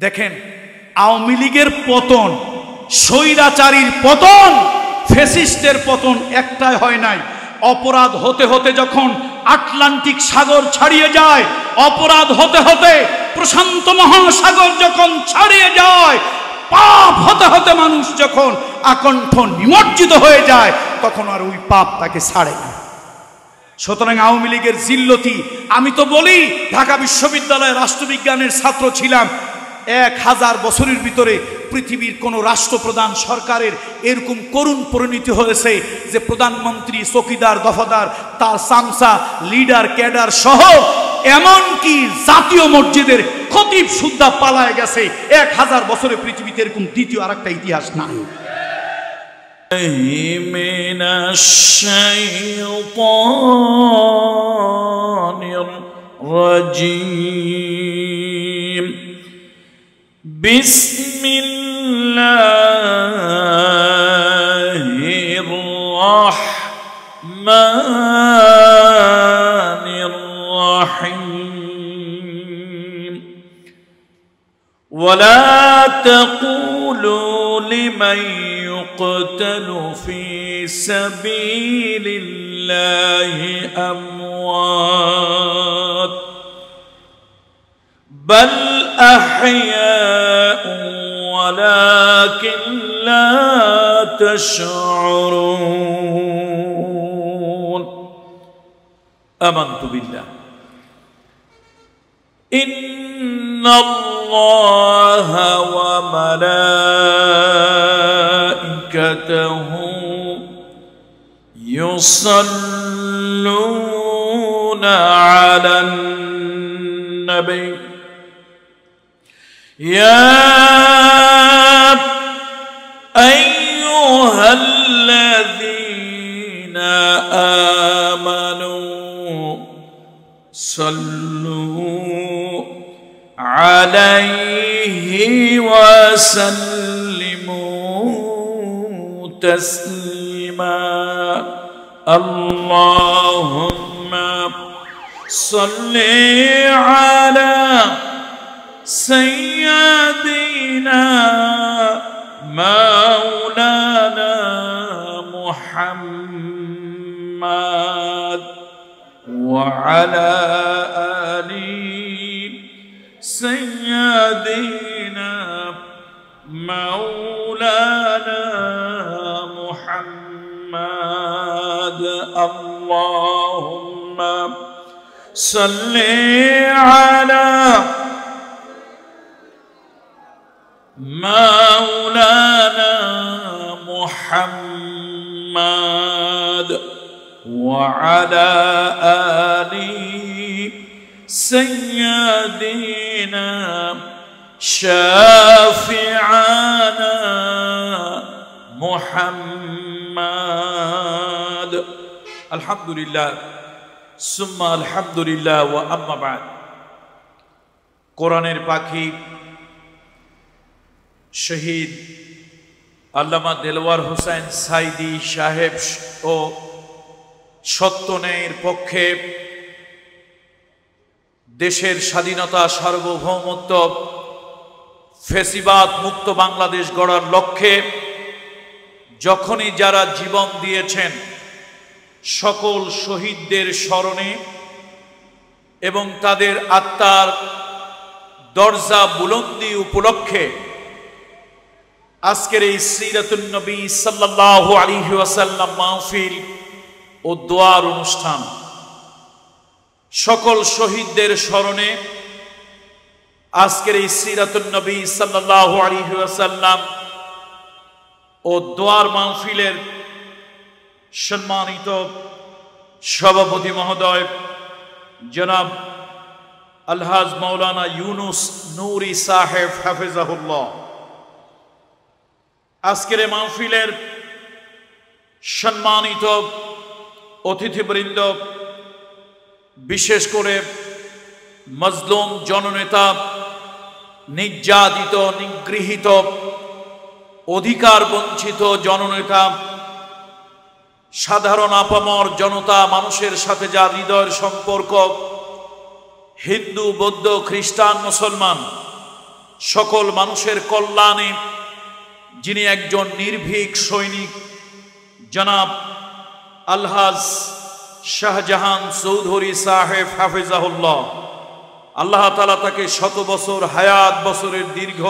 দেখেন, আওয়ামী লীগের পতন, স্বৈরাচারীর পতন, ফ্যাসিস্টের পতন একটাই হয় নাই। অপরাধ হতে হতে যখন আটলান্টিক সাগর ছাড়িয়ে যায়, অপরাধ হতে হতে প্রশান্ত মহাসাগর যখন ছাড়িয়ে যায়, পাপ হতে হতে মানুষ যখন আকণ্ঠ নিমজ্জিত হয়ে যায়, তখন আর ওই পাপ তাকে ছাড়ে না। সুতরাং আওয়ামী লীগের জিল্লতি, আমি তো বলি ঢাকা বিশ্ববিদ্যালয়ে রাষ্ট্রবিজ্ঞানের ছাত্র ছিলাম, 1000 বছরের ভিতরে পৃথিবীর কোনো রাষ্ট্রপ্রধান সরকারের এরকম করুণ পরিণতি হয়েছে যে প্রধানমন্ত্রী, চৌকিদার, দফাদার, তার সামসা, লিডার, ক্যাডার সহ এমনকি জাতীয় মসজিদের খতিব সুদ্ধা পালায় গেছে। 1000 বছরে পৃথিবীতে এরকম দ্বিতীয় আরেকটা ইতিহাস নাই। من الشيطان الرجيم بسم الله الرحمن الرحيم ولا تقولوا لمن يقتل في سبيل الله أموات بل أحياء ولكن لا تشعرون آمنت بالله إن الله وملائكته يصلون على النبي يا أيها الذين آمنوا صلوا عليه وسلموا تسليما اللهم صل على سيدنا مولانا محمد وعلى آل سيدنا مولانا محمد اللهم صل على مولانا محمد وعلى آل سيدنا شافعنا محمد الحمد لله ثم الحمد لله وأما بعد কোরআনের পাখি শহীদ আল্লামা দেলওয়ার হোসেন সাইদি সাহেব ও সত্যনের পক্ষে দেশের স্বাধীনতা, সার্বভৌমত্ব, ফ্যাসিবাদ মুক্ত বাংলাদেশ গড়ার লক্ষ্যে যখনই যারা জীবন দিয়েছেন সকল শহীদদের স্মরণে এবং তাদের আত্মার দরজা বুলন্দি উপলক্ষে আজকের এই সিরাতুন নবী সাল্লাল্লাহু আলাইহি ওয়াসাল্লাম মাহফিল ও দোয়ার অনুষ্ঠান, সকল শহীদদের স্মরণে আজকের এই সিরাতুন নবী সাল্লাল্লাহু আলাইহি ওয়াসাল্লাম ও দোয়ার মাহফিলের সম্মানিত সভাপতি মহোদয় জনাব আলহাজ মাওলানা ইউনুস নূরি সাহেব হাফেজাহুল্লাহ, আজকের এই মাহফিলের সম্মানিত অতিথিবৃন্দ, বিশেষ করে মজলুম জননেতা, নির্যাতিত, নিগৃহীত, অধিকার বঞ্চিত জননেতা, সাধারণ আপামর জনতা, মানুষের সাথে যার হৃদয়ের সম্পর্ক, হিন্দু, বৌদ্ধ, খ্রিস্টান, মুসলমান, সকল মানুষের কল্যাণে যিনি একজন নির্ভীক সৈনিক, জনাব আলহাজ শাহজাহান চৌধুরী সাহেব হাফিজাহুল্লাহ, আল্লাহ তাআলা তাকে শত বছর হায়াত, বছরের দীর্ঘ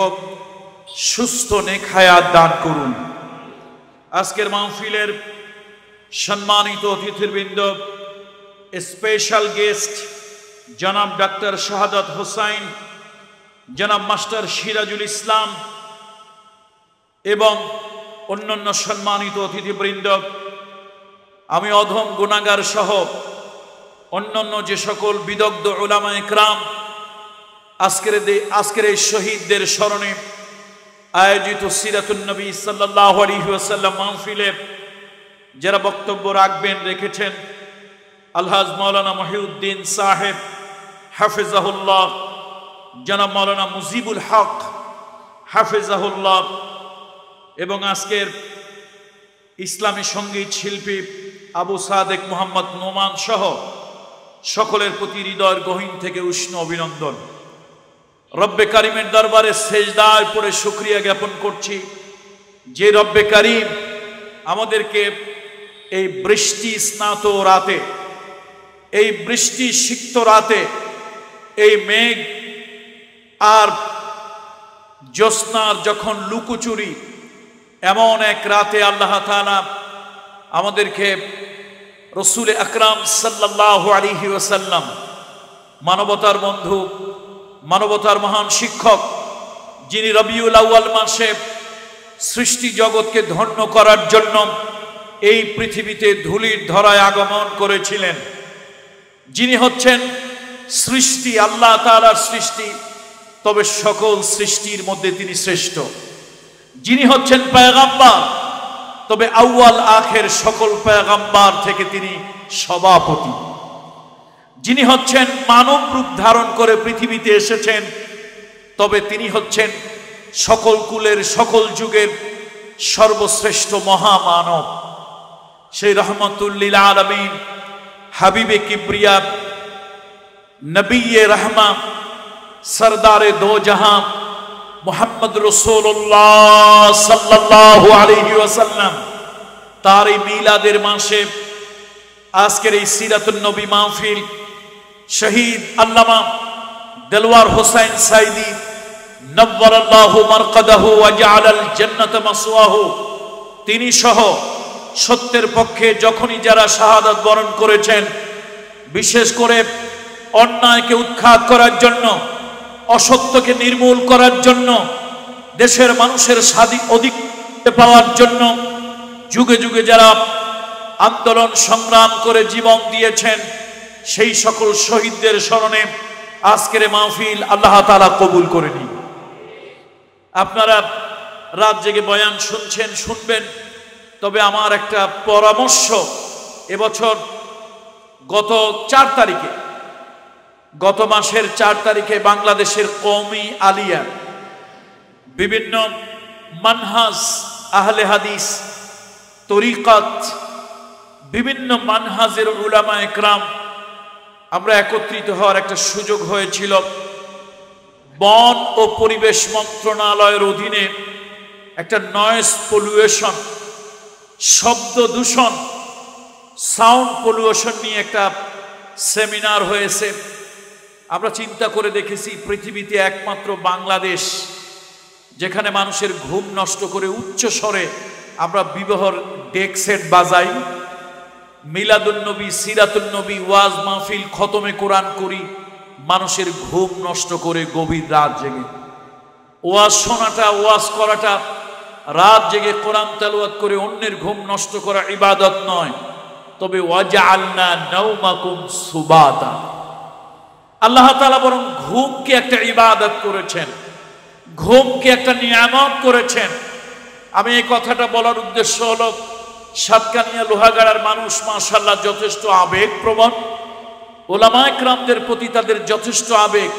সুস্থ নেক হায়াত দান করুন। আজকের মাহফিলের সম্মানিত অতিথিবৃন্দ, স্পেশাল গেস্ট জনাব ডাক্তার শাহাদাত হোসাইন, জনাব মাস্টার সিরাজুল ইসলাম এবং অন্যান্য সম্মানিত অতিথিবৃন্দ, আমি অধম গুনাহগার সহ অন্যান্য যে সকল বিদগ্ধ উলামা ইকরাম আজকের এই শহীদদের স্মরণে আয়োজিত সিরাতুন নবী সাল্লাল্লাহু আলাইহি ওয়াসাল্লাম মাহফিলে যারা বক্তব্য রাখবেন রেখেছেন, আলহাজ মাওলানা মহিউদ্দিন সাহেব হাফিজাহুল্লাহ, জনাব মাওলানা মুজিবুল হক হাফিজাহুল্লাহ এবং আজকের ইসলামী সঙ্গীত শিল্পী আবু সাদেক মোহাম্মদ নোমান সহ সকলের প্রতি হৃদয়ের গহীন থেকে উষ্ণ অভিনন্দন। রব্বে কারিমের দরবারে সেজদায় পড়ে শুকরিয়া জ্ঞাপন করছি যে রব্বে কারিম আমাদেরকে এই বৃষ্টি স্নাত রাতে, এই বৃষ্টি সিক্ত রাতে, এই মেঘ আর জ্যোৎস্নার যখন লুকোচুরি এমন এক রাতে আল্লাহ তাআলা আমাদেরকে রসুল আকরাম সাল্লাল্লাহু আলাইহি ওয়াসাল্লাম, মানবতার বন্ধু, মানবতার মহান শিক্ষক, যিনি রবিউল আউয়াল মাসে সৃষ্টি জগৎকে ধন্য করার জন্য এই পৃথিবীতে ধুলির ধরায় আগমন করেছিলেন, যিনি হচ্ছেন সৃষ্টি, আল্লাহ তাআলার সৃষ্টি, তবে সকল সৃষ্টির মধ্যে তিনি শ্রেষ্ঠ, যিনি হচ্ছেন পয়গম্বর, তবে আউয়াল আখের সকল পয়গম্বর থেকে তিনি সভাপতি, যিনি হচ্ছেন মানব রূপ ধারণ করে পৃথিবীতে এসেছেন, তবে তিনি হচ্ছেন সকল কুলের সকল যুগের সর্বশ্রেষ্ঠ মহামানব, সেই রহমাতুল লিল আলামিন, হাবিবে কিবরিয়া, নবিয়ে রহমা, সরদারে দো জাহান মুহাম্মদ রাসূলুল্লাহ সাল্লাল্লাহু আলাইহি ওয়াসাল্লাম, তার এই মিলাদের মাসে আজকের এই সিরাতুন নবী মাহফিল শহীদ আল্লামা দেলওয়ার হোসেন সাইদি নব্বারাল্লাহু মারকাদাহু ওয়া জাআলাল জান্নাতা মাসওয়াহু, তিনি সহ সত্যের পক্ষে যখনই যারা শাহাদাত বরণ করেছেন, বিশেষ করে অন্যায়কে উৎখাত করার জন্য, অসত্যকে নির্মূল করার জন্য, দেশের মানুষের অধিকার পাওয়ার জন্য যুগে যুগে যারা আন্দোলন সংগ্রাম করে জীবন দিয়েছেন, সেই সকল শহীদদের স্মরণে আজকের মাহফিল আল্লাহ তাআলা কবুল করে নিন। আপনারা রাত জেগে বয়ান শুনছেন, শুনবেন, তবে আমার একটা পরামর্শ, এবছর গত মাসের 4 তারিখে বাংলাদেশের কওমি আলিয়া বিভিন্ন মানহাজ, আহলে হাদিস, তরিকাত, বিভিন্ন মানহাজের উলামা ইকরাম আমরা একত্রিত হওয়ার একটা সুযোগ হয়েছিল। বন ও পরিবেশ মন্ত্রণালয়ের অধীনে একটা নয়েজ পলিউশন, শব্দ দূষণ, সাউন্ড পলিউশন নিয়ে একটা সেমিনার হয়েছে। আমরা চিন্তা করে দেখেছি, পৃথিবীতে একমাত্র বাংলাদেশ যেখানে মানুষের ঘুম নষ্ট করে উচ্চ স্বরে আমরা বিবাহর ডেক সেট বাজাই, মিলাদুন নবী, সিরাতুন নবী, ওয়াজ মাহফিল, খতমে কোরআন করি, মানুষের ঘুম নষ্ট করে গভীর রাত জেগে ওয়াজ শোনাটা, ওয়াজ করাটা, রাত জেগে কোরআন তেলাওয়াত করে অন্যের ঘুম নষ্ট করা ইবাদত নয়, তবে ওয়াজআলনা নাওমাকুম সুবাতা, আল্লাহ তাআলা বরং ঘুমকে একটা ইবাদত করেছেন, ঘুমকে একটা নিয়ামত করেছেন। আমি এই কথাটা বলার উদ্দেশ্য হলো, সাতকানিয়া লোহাগাড়ার মানুষ মাশাআল্লাহ যথেষ্ট আবেগপ্রবণ, ওলামা ইকরামদের প্রতি তাদের যথেষ্ট আবেগ।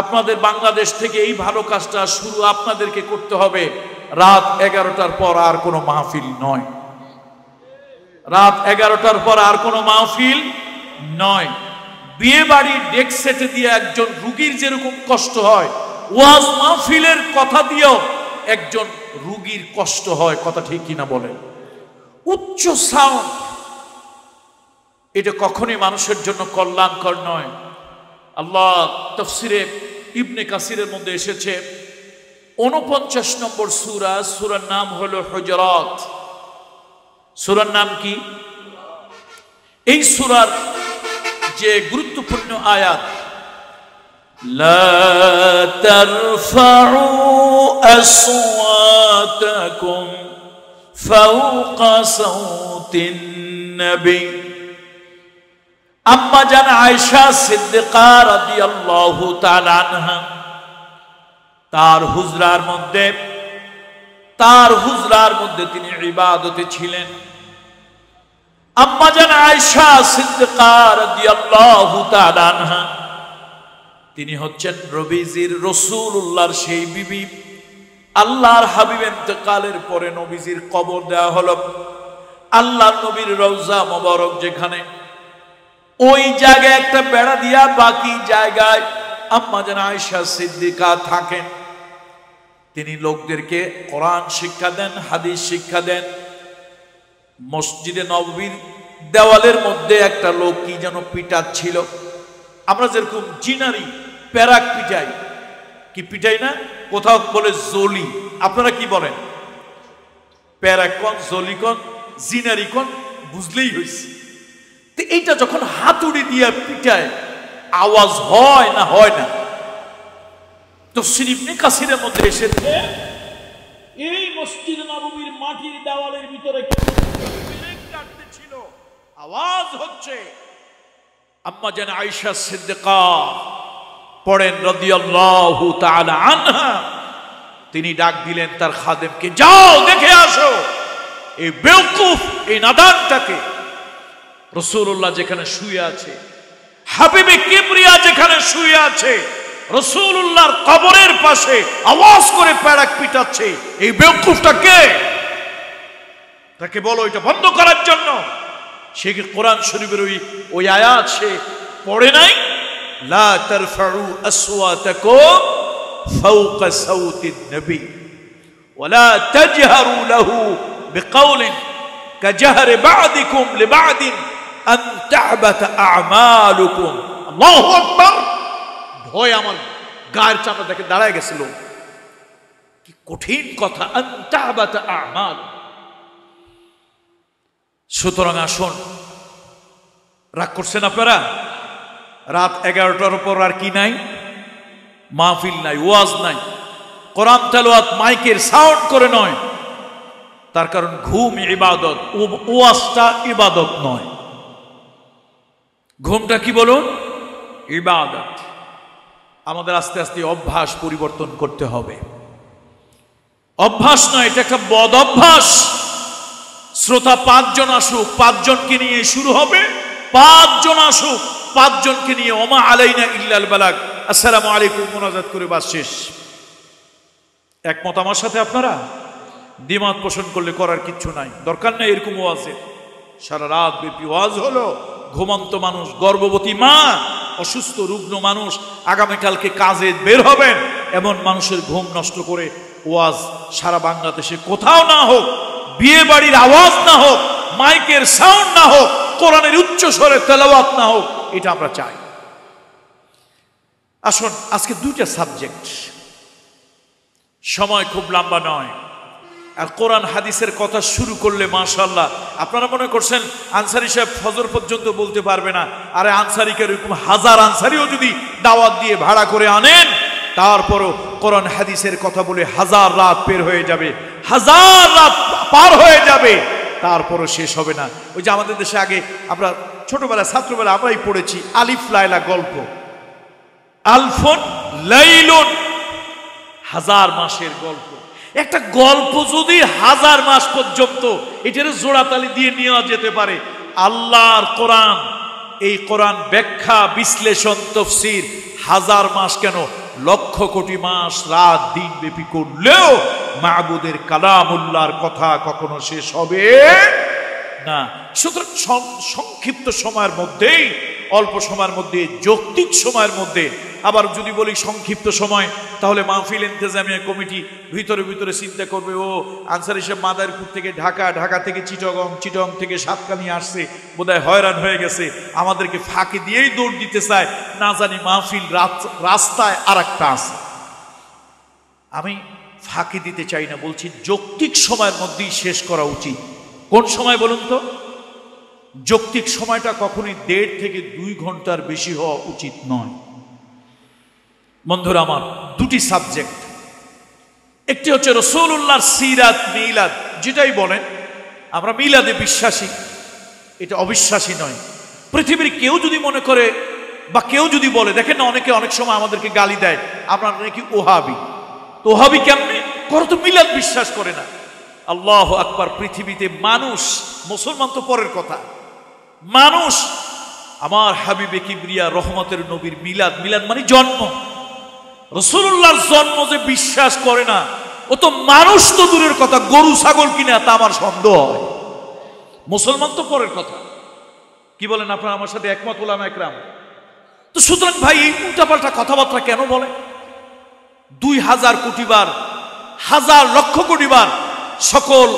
আপনাদের বাংলাদেশ থেকে এই ভালো কাজটা শুরু আপনাদেরকে করতে হবে। রাত 11টার পর আর কোনো মাহফিল নয়, রাত 11টার পর আর কোনো মাহফিল নয়। বিয়ে বাড়ির ডেক সেটে দিয়ে একজন রুগীর যেরকম কষ্ট হয়, ওয়াজ মাহফিলের কথা দিয়েও একজন রোগীর কষ্ট হয়, কথা ঠিক কিনা বলেন? উচ্চ সাউন্ড এটা কখনোই মানুষের জন্য কল্যাণকর নয়। আল্লাহ তাফসিরে ইবনে কাসিরের মধ্যে এসেছে 49 নম্বর সূরা, সূরার নাম হলো হুজরাত। সূরার নাম কি? এই সূরার যে গুরুত্বপূর্ণ আয়াত, লা তারফাউ আসওয়াতাকুম ফাওকা সাউতিন নবী। আম্মা জান আয়েশা সিদ্দিকা রাদিয়াল্লাহু তাআলা আনহা তার হুজরার মধ্যে তিনি ইবাদতে ছিলেন। আম্মা জান আয়েশা সিদ্দিকা রাদিয়াল্লাহু তাআলা আনহা তিনি হচ্ছেন নবীজির রাসূলুল্লাহর সেই বিবি। আল্লাহর হাবিব ইন্তেকালের পরে নবীজির কবর দেওয়া হলো। আল্লাহর নবীর রওজা মোবারক যেখানে, ওই জায়গায় একটা বেড়া দিয়া বাকি জায়গায় আম্মা জান আয়েশা সিদ্দিকা থাকেন। তিনি লোকদেরকে কোরআন শিক্ষা দেন, হাদিস শিক্ষা দেন। মসজিদে নববীর দেওয়ালের মধ্যে একটা লোক কি যেন পিটাচ্ছিল। আমরা যেরকম জিনারি প্যারাক পিটাই, কি পিটাই না? কোথাও বলে জলি, আপনারা কি বলেন? প্যারাক কোন, জলি কোন, জিনারি কোন, বুঝলেই হয়েছে। তো এইটা যখন হাতুড়ি দিয়ে পিটায় আওয়াজ হয় না হয় না? তাফসীর ইবনে কাসিরের মধ্যে এসেছে এই মসজিদ নববীর মাটির দেওয়ালের ভিতরে ছিল, আওয়াজ হচ্ছে। আম্মা জান আয়েশা সিদ্দিকা পড়েন রাদিয়াল্লাহু তাআলা আনহা, তিনি ডাক দিলেন তার খাদেমকে, যাও দেখে আসো এই বেওকুফ, এই নাদানটাকে। রাসূলুল্লাহ যেখানে শুয়ে আছে, হাবিবে কিবরিয়া যেখানে শুয়ে আছে, রাসূলুল্লাহর কবরের পাশে আওয়াজ করে প্যারাক পিটাচ্ছে, এই বেওকুফটা কে? তাকে বলো এটা বন্ধ করার জন্য। সে কি কোরআন শরীফের ওই আয়াত সে পড়ে নাই? লা তারফাউ আসওয়াতাকুম ফাওকা সাউতিন নবী ওয়ালা তাজহারু লাহু বিকাউলিন কাজহরি বা'দিকুম লিবা'দিন আন তাহবাতা আমালুকুম। আল্লাহু আকবার। ভয় আমার গায়ের চামড়া দেখে দাঁড়ায় গেছিল। কি কঠিন কথা, আন তাহবাতা আমাল। সুতরাং আসুন, রাগ করছেন আপনারা? রাত 11টার পর আর কি নাই? মাহফিল নাই, ওয়াজ নাই, কোরআন তেলাওয়াত মাইকের সাউন্ড করে নয়। তার কারণ ঘুম ইবাদত, ওয়াজটা ইবাদত নয়। ঘুমটা কি বলুন? ইবাদত। আমাদের আস্তে আস্তে অভ্যাস পরিবর্তন করতে হবে। অভ্যাস নয়, এটা একটা বদ অভ্যাস। শ্রোতা 5 জন আসুক, 5 জনকে নিয়ে শুরু হবে। 5 জন আসুক, 5 জনকে নিয়ে ওমা আলাইনা ইল্লাল বালাগ, আসসালামু আলাইকুম মুনাজাত করে বাস শেষ। একমত আমার সাথে আপনারা? দ্বিমত পোষণ করলে করার কিচ্ছু নাই, দরকার নাই এরকম ওয়াজের। সারা রাত ব্যাপী ওয়াজ হলো। ঘুমন্ত মানুষ, গর্ভবতী মা, অসুস্থ রুগ্ন মানুষ আগামীকালকে কাজে বের হবেন, এমন মানুষের ঘুম নষ্ট করে ওয়াজ সারা বাংলাদেশে কোথাও না হোক, বিয়ে বাড়ির আওয়াজ না হোক, মাইকের সাউন্ড না হোক, কোরআনের উচ্চ স্বরে তেলাওয়াত না হোক, এটা আমরা চাই। আসুন, আজকে 2টা সাবজেক্ট, সময় খুব লম্বা নয়। আর কোরআন হাদিসের কথা শুরু করলে মাশাআল্লাহ, আপনারা মনে করছেন আনসারী সাহেব ফজর পর্যন্ত বলতে পারবে না। আরে আনসারীকে এরকম 1000 আনসারীও যদি দাওয়াত দিয়ে ভাড়া করে আনেন, তারপরও কোরআন হাদিসের কথা বলে 1000 রাত বের হয়ে যাবে, 1000 রাত পার হয়ে যাবে, তারপরও শেষ হবে না। ওই যে আমাদের দেশে আগে আমরা ছোটবেলা ছাত্রবেলা আমরাই পড়েছি আলিফ লায়লা গল্প, আলফুন লাইলুন, 1000 মাসের গল্প। একটা গল্প যদি 1000 মাস পর্যন্ত এটার জোড়াতালি দিয়ে নেওয়া যেতে পারে, আল্লাহর কোরআন, এই কোরআন ব্যাখ্যা বিশ্লেষণ তাফসীর 1000 মাস কেন, লক্ষ কোটি মাস রাত দিন ব্যাপী করলেও মাবুদের কালামুল্লাহর কথা কখনো শেষ হবে না। সুতরাং সংক্ষিপ্ত সময়ের মধ্যেই অল্প সময়ের মধ্যে, যৌক্তিক সময়ের মধ্যে, আবার যদি বলি সংক্ষিপ্ত সময়, তাহলে মাহফিল ইন্তেজামিয়া কমিটি ভিতরে ভিতরে চিন্তা করবে, ও আনসার সাহেব মাদারীপুর থেকে ঢাকা, ঢাকা থেকে চিটগং, চিটগং থেকে সাতকানি আসছে, বোধহয় হয়রান হয়ে গেছে, আমাদেরকে ফাঁকি দিয়েই দৌড় দিতে চায়, না জানি মাহফিল রাস্তায় আর একটা আছে। আমি ফাঁকি দিতে চাই না, বলছি যৌক্তিক সময়ের মধ্যেই শেষ করা উচিত। কোন সময় বলুন তো? যৌক্তিক সময়টা কখনোই 1.5 থেকে 2 ঘন্টার বেশি হওয়া উচিত নয়। বন্ধুরা আমার, দুটি সাবজেক্ট, একটি হচ্ছে রাসূলুল্লাহর সিরাত, মিলাদ, যেটাই বলেন আমরা মিলাদে বিশ্বাসী, এটা অবিশ্বাসী নয়। পৃথিবীর কেউ যদি মনে করে বা কেউ যদি বলে, দেখেন না অনেকে অনেক সময় আমাদেরকে গালি দেয়, আপনারা নাকি ওহাবি। তো ওহাবি কেমনে করো, তো মিলাদ বিশ্বাস করে না। আল্লাহু আকবার। পৃথিবীতে মানুষ, মুসলমান তো পরের কথা, মানুষ আমার হাবিবে কিবরিয়া রহমতের নবীর মিলাদ, মিলাদ মানে জন্ম, রাসূলুল্লাহর জন্ম যে বিশ্বাস করে না, ও তো মানুষ তো দূরের কথা, গরু ছাগল কিনা তা আমার সন্দেহ হয়। মুসলমান তো পরের কথা। কি বলেন আপনারা আমার সাথে একমত উলামা একরাম? তো সুতরাং ভাই এই উল্টাপাল্টা কথাবার্তা কেন বলে? 2000 কোটি বার, 1000 লক্ষ কোটি বার সকল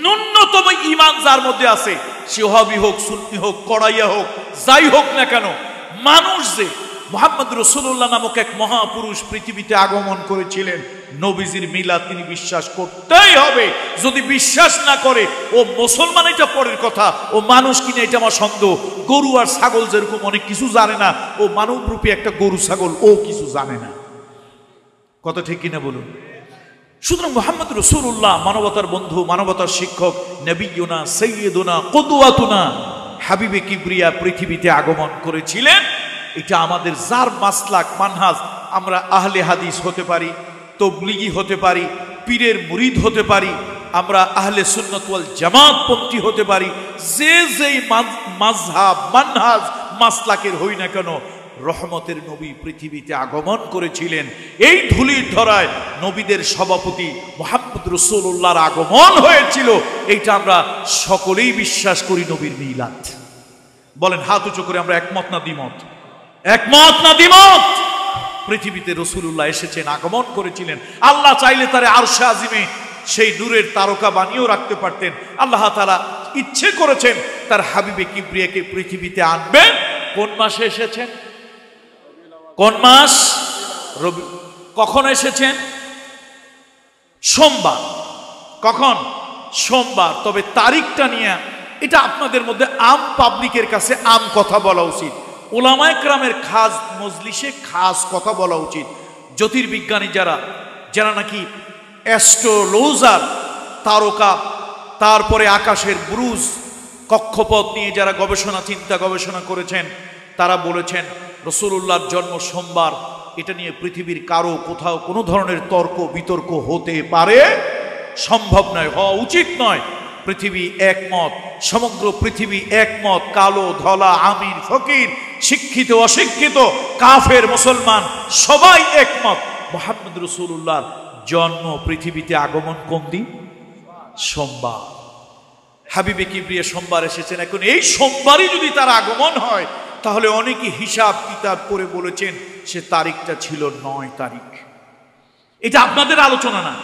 ন্যূনতম ঈমান যার মধ্যে আছে, সে ওহাবি হোক, সুন্নি হোক, কড়াইয়া হোক, যাই হোক না কেন, মানুষ যে মুহাম্মদ রাসূলুল্লাহ নামক এক মহাপুরুষ পৃথিবীতে আগমন করেছিলেন, নবীজির মিলাদ তিনি বিশ্বাস করতেই হবে। যদি বিশ্বাস না করে, ও মুসলমান এটা পরের কথা, ও মানুষ কিনা এটা আমার সন্দেহ। গরু আর ছাগল যেরকম অনেক কিছু জানে না, ও মানবরূপী একটা গরু ছাগল ও কিছু জানে না। কথা ঠিক কিনা বলুন? সুতরাং মুহাম্মদ রাসূলুল্লাহ মানবতার বন্ধু, মানবতার শিক্ষক, নবিয়ুনা সাইয়্যিদুনা কুদওয়াতুনা, হাবিবে কিবরিয়া পৃথিবীতে আগমন করেছিলেন। এটা আমাদের যার মাসলাক মানহাজ, আমরা আহলে হাদিস হতে পারি, তবলিগি হতে পারি, পীরের মুরিদ হতে পারি, আমরা আহলে সুন্নাত ওয়াল জামাত পন্থী হতে পারি, যে যেই মাযহাব মানহাজ মাসলাকের হই না কেন, রহমতের নবী পৃথিবীতে আগমন করেছিলেন। এই ধুলির ধরায় নবীদের সভাপতি মুহাম্মদ রাসূলুল্লাহর আগমন হয়েছিল। এইটা আমরা সকলেই বিশ্বাস করি, নবীর মিলাদ। বলেন হাত উঁচু করে, আমরা একমত না দ্বিমত? একমত না দ্বিমত? পৃথিবীতে রাসূলুল্লাহ এসেছেন, আগমন করেছিলেন। আল্লাহ চাইলে তারে আরশে আজিমে সেই নূরের তারকা বানিয়েও রাখতে পারতেন। আল্লাহ তাআলা ইচ্ছে করেছেন তার হাবিবে কিবরিয়াকে পৃথিবীতে আনবেন। কোন মাসে এসেছেন? কোন মাস? রবি। কখন এসেছেন? সোমবার। কখন? সোমবার। তবে তারিখটা নিয়ে এটা আপনাদের মধ্যে আম পাবলিকের কাছে আম কথা বলা উচিত, উলামায়ে কেরামের খাস মজলিসে খাস কথা বলা উচিত। জ্যোতির্বিজ্ঞানী যারা নাকি অ্যাস্ট্রোলজার, তারকা, তারপরে আকাশের বুরুজ, কক্ষপথ নিয়ে যারা গবেষণা করেছেন, তারা বলেছেন রাসূলুল্লাহর জন্ম সোমবার। এটা নিয়ে পৃথিবীর কারো কোথাও কোনো ধরনের তর্ক বিতর্ক হতে পারে সম্ভব নয়, হওয়া উচিত নয়। পৃথিবী একমত, সমগ্র পৃথিবী একমত, কালো ধলা, আমির ফকির, শিক্ষিত অশিক্ষিত, কাফের মুসলমান, সবাই একমত মুহাম্মদ রাসূলুল্লাহর জন্ম পৃথিবীতে আগমন কোন দিন? সোমবার। হাবিবে কিবরিয়া সোমবার এসেছেন। এখন এই সোমবারই যদি তার আগমন হয়, তাহলে অনেকে হিসাব কিতাব করে বলেছেন সে তারিখটা ছিল 9 তারিখ। এটা আপনাদের আলোচনা না,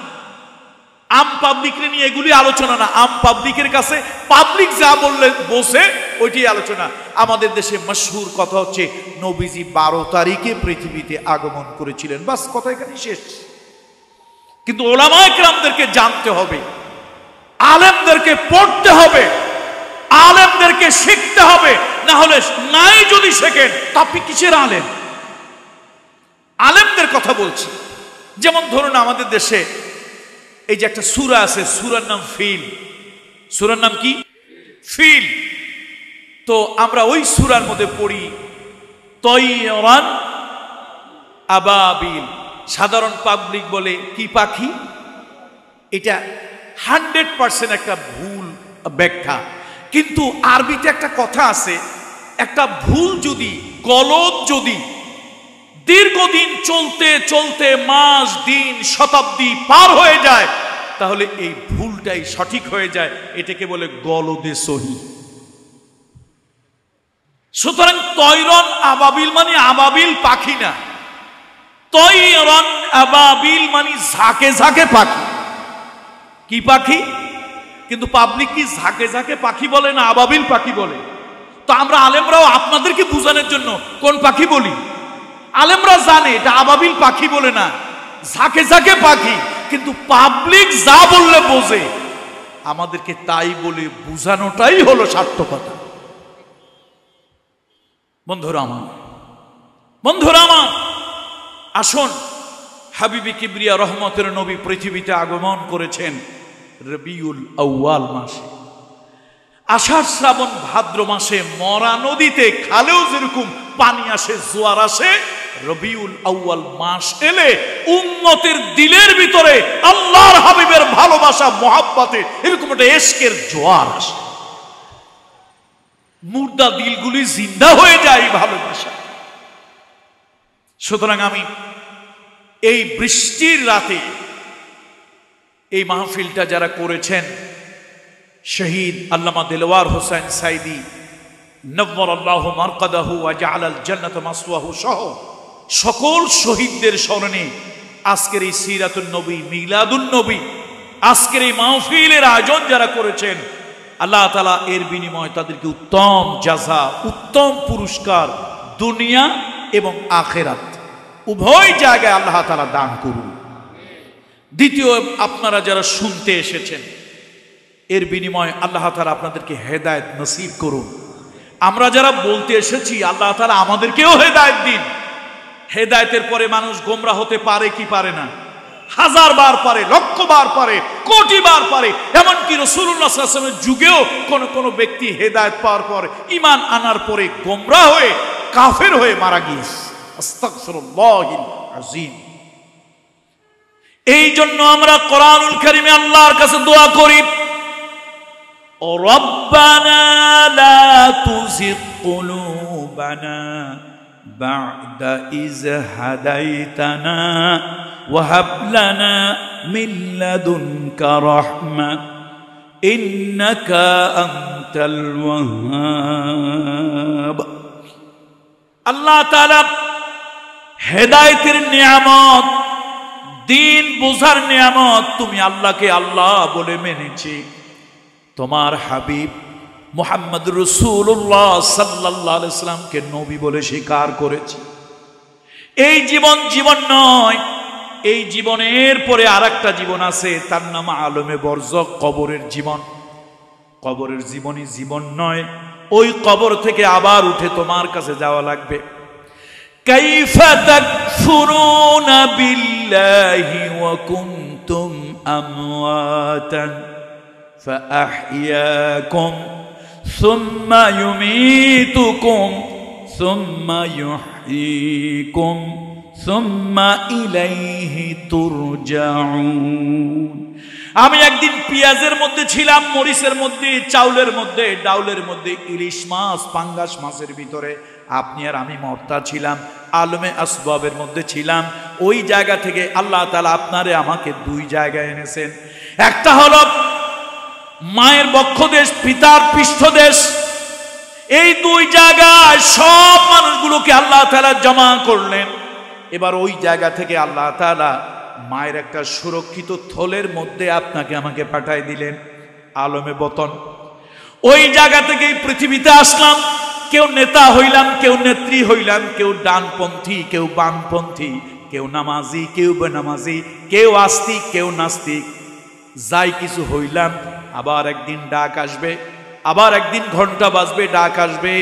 আম পাবলিকরে নিয়ে এগুলি আলোচনা না। আম পাবলিকের কাছে পাবলিক যা বললে বসে ওইটাই আলোচনা। আমাদের দেশে মশহুর কথা হচ্ছে নবীজি 12 তারিখে পৃথিবীতে আগমন করেছিলেন, বাস কথা এখানে শেষ। কিন্তু উলামায়ে কেরামদেরকে জানতে হবে, আলেমদেরকে পড়তে হবে, আলেমদেরকে শিখতে হবে। না হলে নাই যদি শেখেন তা আপনি কিসের আলেম? আলেমদের কথা বলছি। যেমন ধরুন আমাদের দেশে এই যে একটা সূরা আছে, সূরার নাম ফিল। সূরার নাম কি? ফিল। তো আমরা ওই সূরার মধ্যে পড়ি তয়রান আবাবিল। সাধারণ পাবলিক বলে কি পাখি? এটা 100% একটা ভুল ব্যাখ্যা। কিন্তু আরবিতে একটা কথা আছে, একটা ভুল যদি, গলত যদি দীর্ঘদিন চলতে চলতে মাস, দিন, শতাব্দী পার হয়ে যায়, তাহলে এই ভুলটাই সঠিক হয়ে যায়। এটাকে বলে গলদে সহি। সুতরাং তৈরন আবাবিল মানে আবাবিল পাখি না, তৈরন আবাবিল মানে ঝাঁকে ঝাঁকে পাখি। কি পাখি? কিন্তু পাবলিক কি ঝাঁকে ঝাঁকে পাখি বলে না আবাবিল পাখি বলে? তো আমরা আলেমরাও আপনাদেরকে বোঝানোর জন্য কোন পাখি বলি? আলেমরা জানে এটা আবাবিল পাখি বলে না, ঝাঁকে ঝাঁকে পাখি, কিন্তু পাবলিক যা বললে বোঝে, আমাদেরকে তাই বলে বোঝানোটাই হলো সার্থকতা। বন্ধুরা আমার, আসুন, হাবিবি কিবরিয়া রহমতের নবী পৃথিবীতে আগমন করেছেন রবিউল আউয়াল মাসে। আষাঢ় শ্রাবণ ভাদ্র মাসে মরা নদীতে খালেও যেরকম পানি আসে, জোয়ার আসে, রবিউল আউয়াল মাস এলে উম্মতের দিলের ভিতরে আল্লাহর হাবিবের ভালোবাসা মহাব্বতে এরকম একটা এশকের জোয়ার আসে। মুর্দা দিলগুলি জিন্দা হয়ে যায় ভালোবাসা। সুতরাং আমি এই বৃষ্টির রাতে এই মাহফিলটা যারা করেছেন, শহীদ আল্লামা দেলওয়ার হোসেন সাইদি নব্বরাল্লাহু মারকাদাহু ওয়া জাআলাল জান্নাতা মাসওয়াহু সহ সকল শহীদদের স্মরণে আজকের এই সিরাতুন নবী, মিলাদুন নবী, আজকের এই মাহফিলের আয়োজন যারা করেছেন, আল্লাহ তাআলা এর বিনিময়ে তাদেরকে উত্তম জাযা, উত্তম পুরস্কার দুনিয়া এবং আখিরাত উভয় জায়গায় আল্লাহ তাআলা দান করুন। দ্বিতীয়, আপনারা যারা শুনতে এসেছেন, এর বিনিময়ে আল্লাহ তাআলা আপনাদেরকে হেদায়েত নসিব করুন। আমরা যারা বলতে এসেছি, আল্লাহ তাআলা আমাদেরকেও হেদায়েত দিন। হেদায়েতের পরে মানুষ গোমরাহ হতে পারে কি পারে না? হাজার বার পারে, লক্ষ বার পারে, কোটি বার পারে। এমনকি রাসূলুল্লাহ সাল্লাল্লাহু আলাইহি ওয়াসাল্লামের যুগেও কোন ব্যক্তি হেদায়েত পাওয়ার পর, ঈমান আনার পরে গোমরাহ হয়ে, কাফের হয়ে মারা গিয়েছে। আস্তাগফিরুল্লাহিল আযীম। এই জন্য আমরা কোরআনুল কারীমে আল্লাহর কাছে দোয়া করি, রব্বানা লা তুযিগ কুলুবানা বা'দা ইয হাদাইতানা ওয়া হাব লানা মিন লাদুনকা রাহমা ইন্নাকা আনতাল ওয়াহ্হাব। আল্লাহ তাআলা হেদায়েতের নিয়ামত, দিন বুঝার নিয়ামত, তুমি আল্লাহকে আল্লাহ বলে মেনেছি, তোমার হাবিব মুহাম্মদ রাসূলুল্লাহ সাল্লাল্লাহু আলাইহি সাল্লামকে নবী বলে স্বীকার করেছি। এই জীবন জীবন নয়, এই জীবনের পরে আরেকটা জীবন আছে, তার নাম আলমে বরজখ, কবরের জীবন। কবরের জীবনই জীবন নয়, ওই কবর থেকে আবার উঠে তোমার কাছে যাওয়া লাগবে। কাইফা তাকফুরুনা বিল্লাহি ওয়া কুনতুম আমওয়াতান فأحياكم ثم يميتكم ثم يحييكم ثم إليه ترجعون। আমি একদিন পেঁয়াজের মধ্যে ছিলাম, মরিচের মধ্যে, চাউলের মধ্যে, ডাউলের মধ্যে, ইলিশ মাছ, পাঙ্গাস মাছের ভিতরে আপনি আর আমি মর্তা ছিলাম, আলমে আসবাবের মধ্যে ছিলাম। ওই জায়গা থেকে আল্লাহ তাআলা আপনারে আমাকে দুই জায়গায় এনেছেন। একটা হলো মায়ের বক্ষদেশ, পিতার পৃষ্ঠদেশ। এই দুই জায়গায় সব মানুষগুলোকে আল্লাহ তাআলা জমা করলেন। এবার ওই জায়গা থেকে আল্লাহ তাআলা মায়ের একটা সুরক্ষিত থলের মধ্যে আপনাকে আমাকে পাঠাই দিলেন, আলমে বতন। ওই জায়গা থেকে পৃথিবীতে আসলাম। কেউ নেতা হইলাম, কেউ নেত্রী হইলাম, কেউ ডানপন্থী, কেউ বামপন্থী, কেউ নামাজি, কেউ বেনামাজি, কেউ আস্তিক, কেউ নাস্তিক, যাই কিছু হইলাম। আবার একদিন ডাক আসবে, আবার একদিন ঘন্টা বাজবে, ডাক আসবে,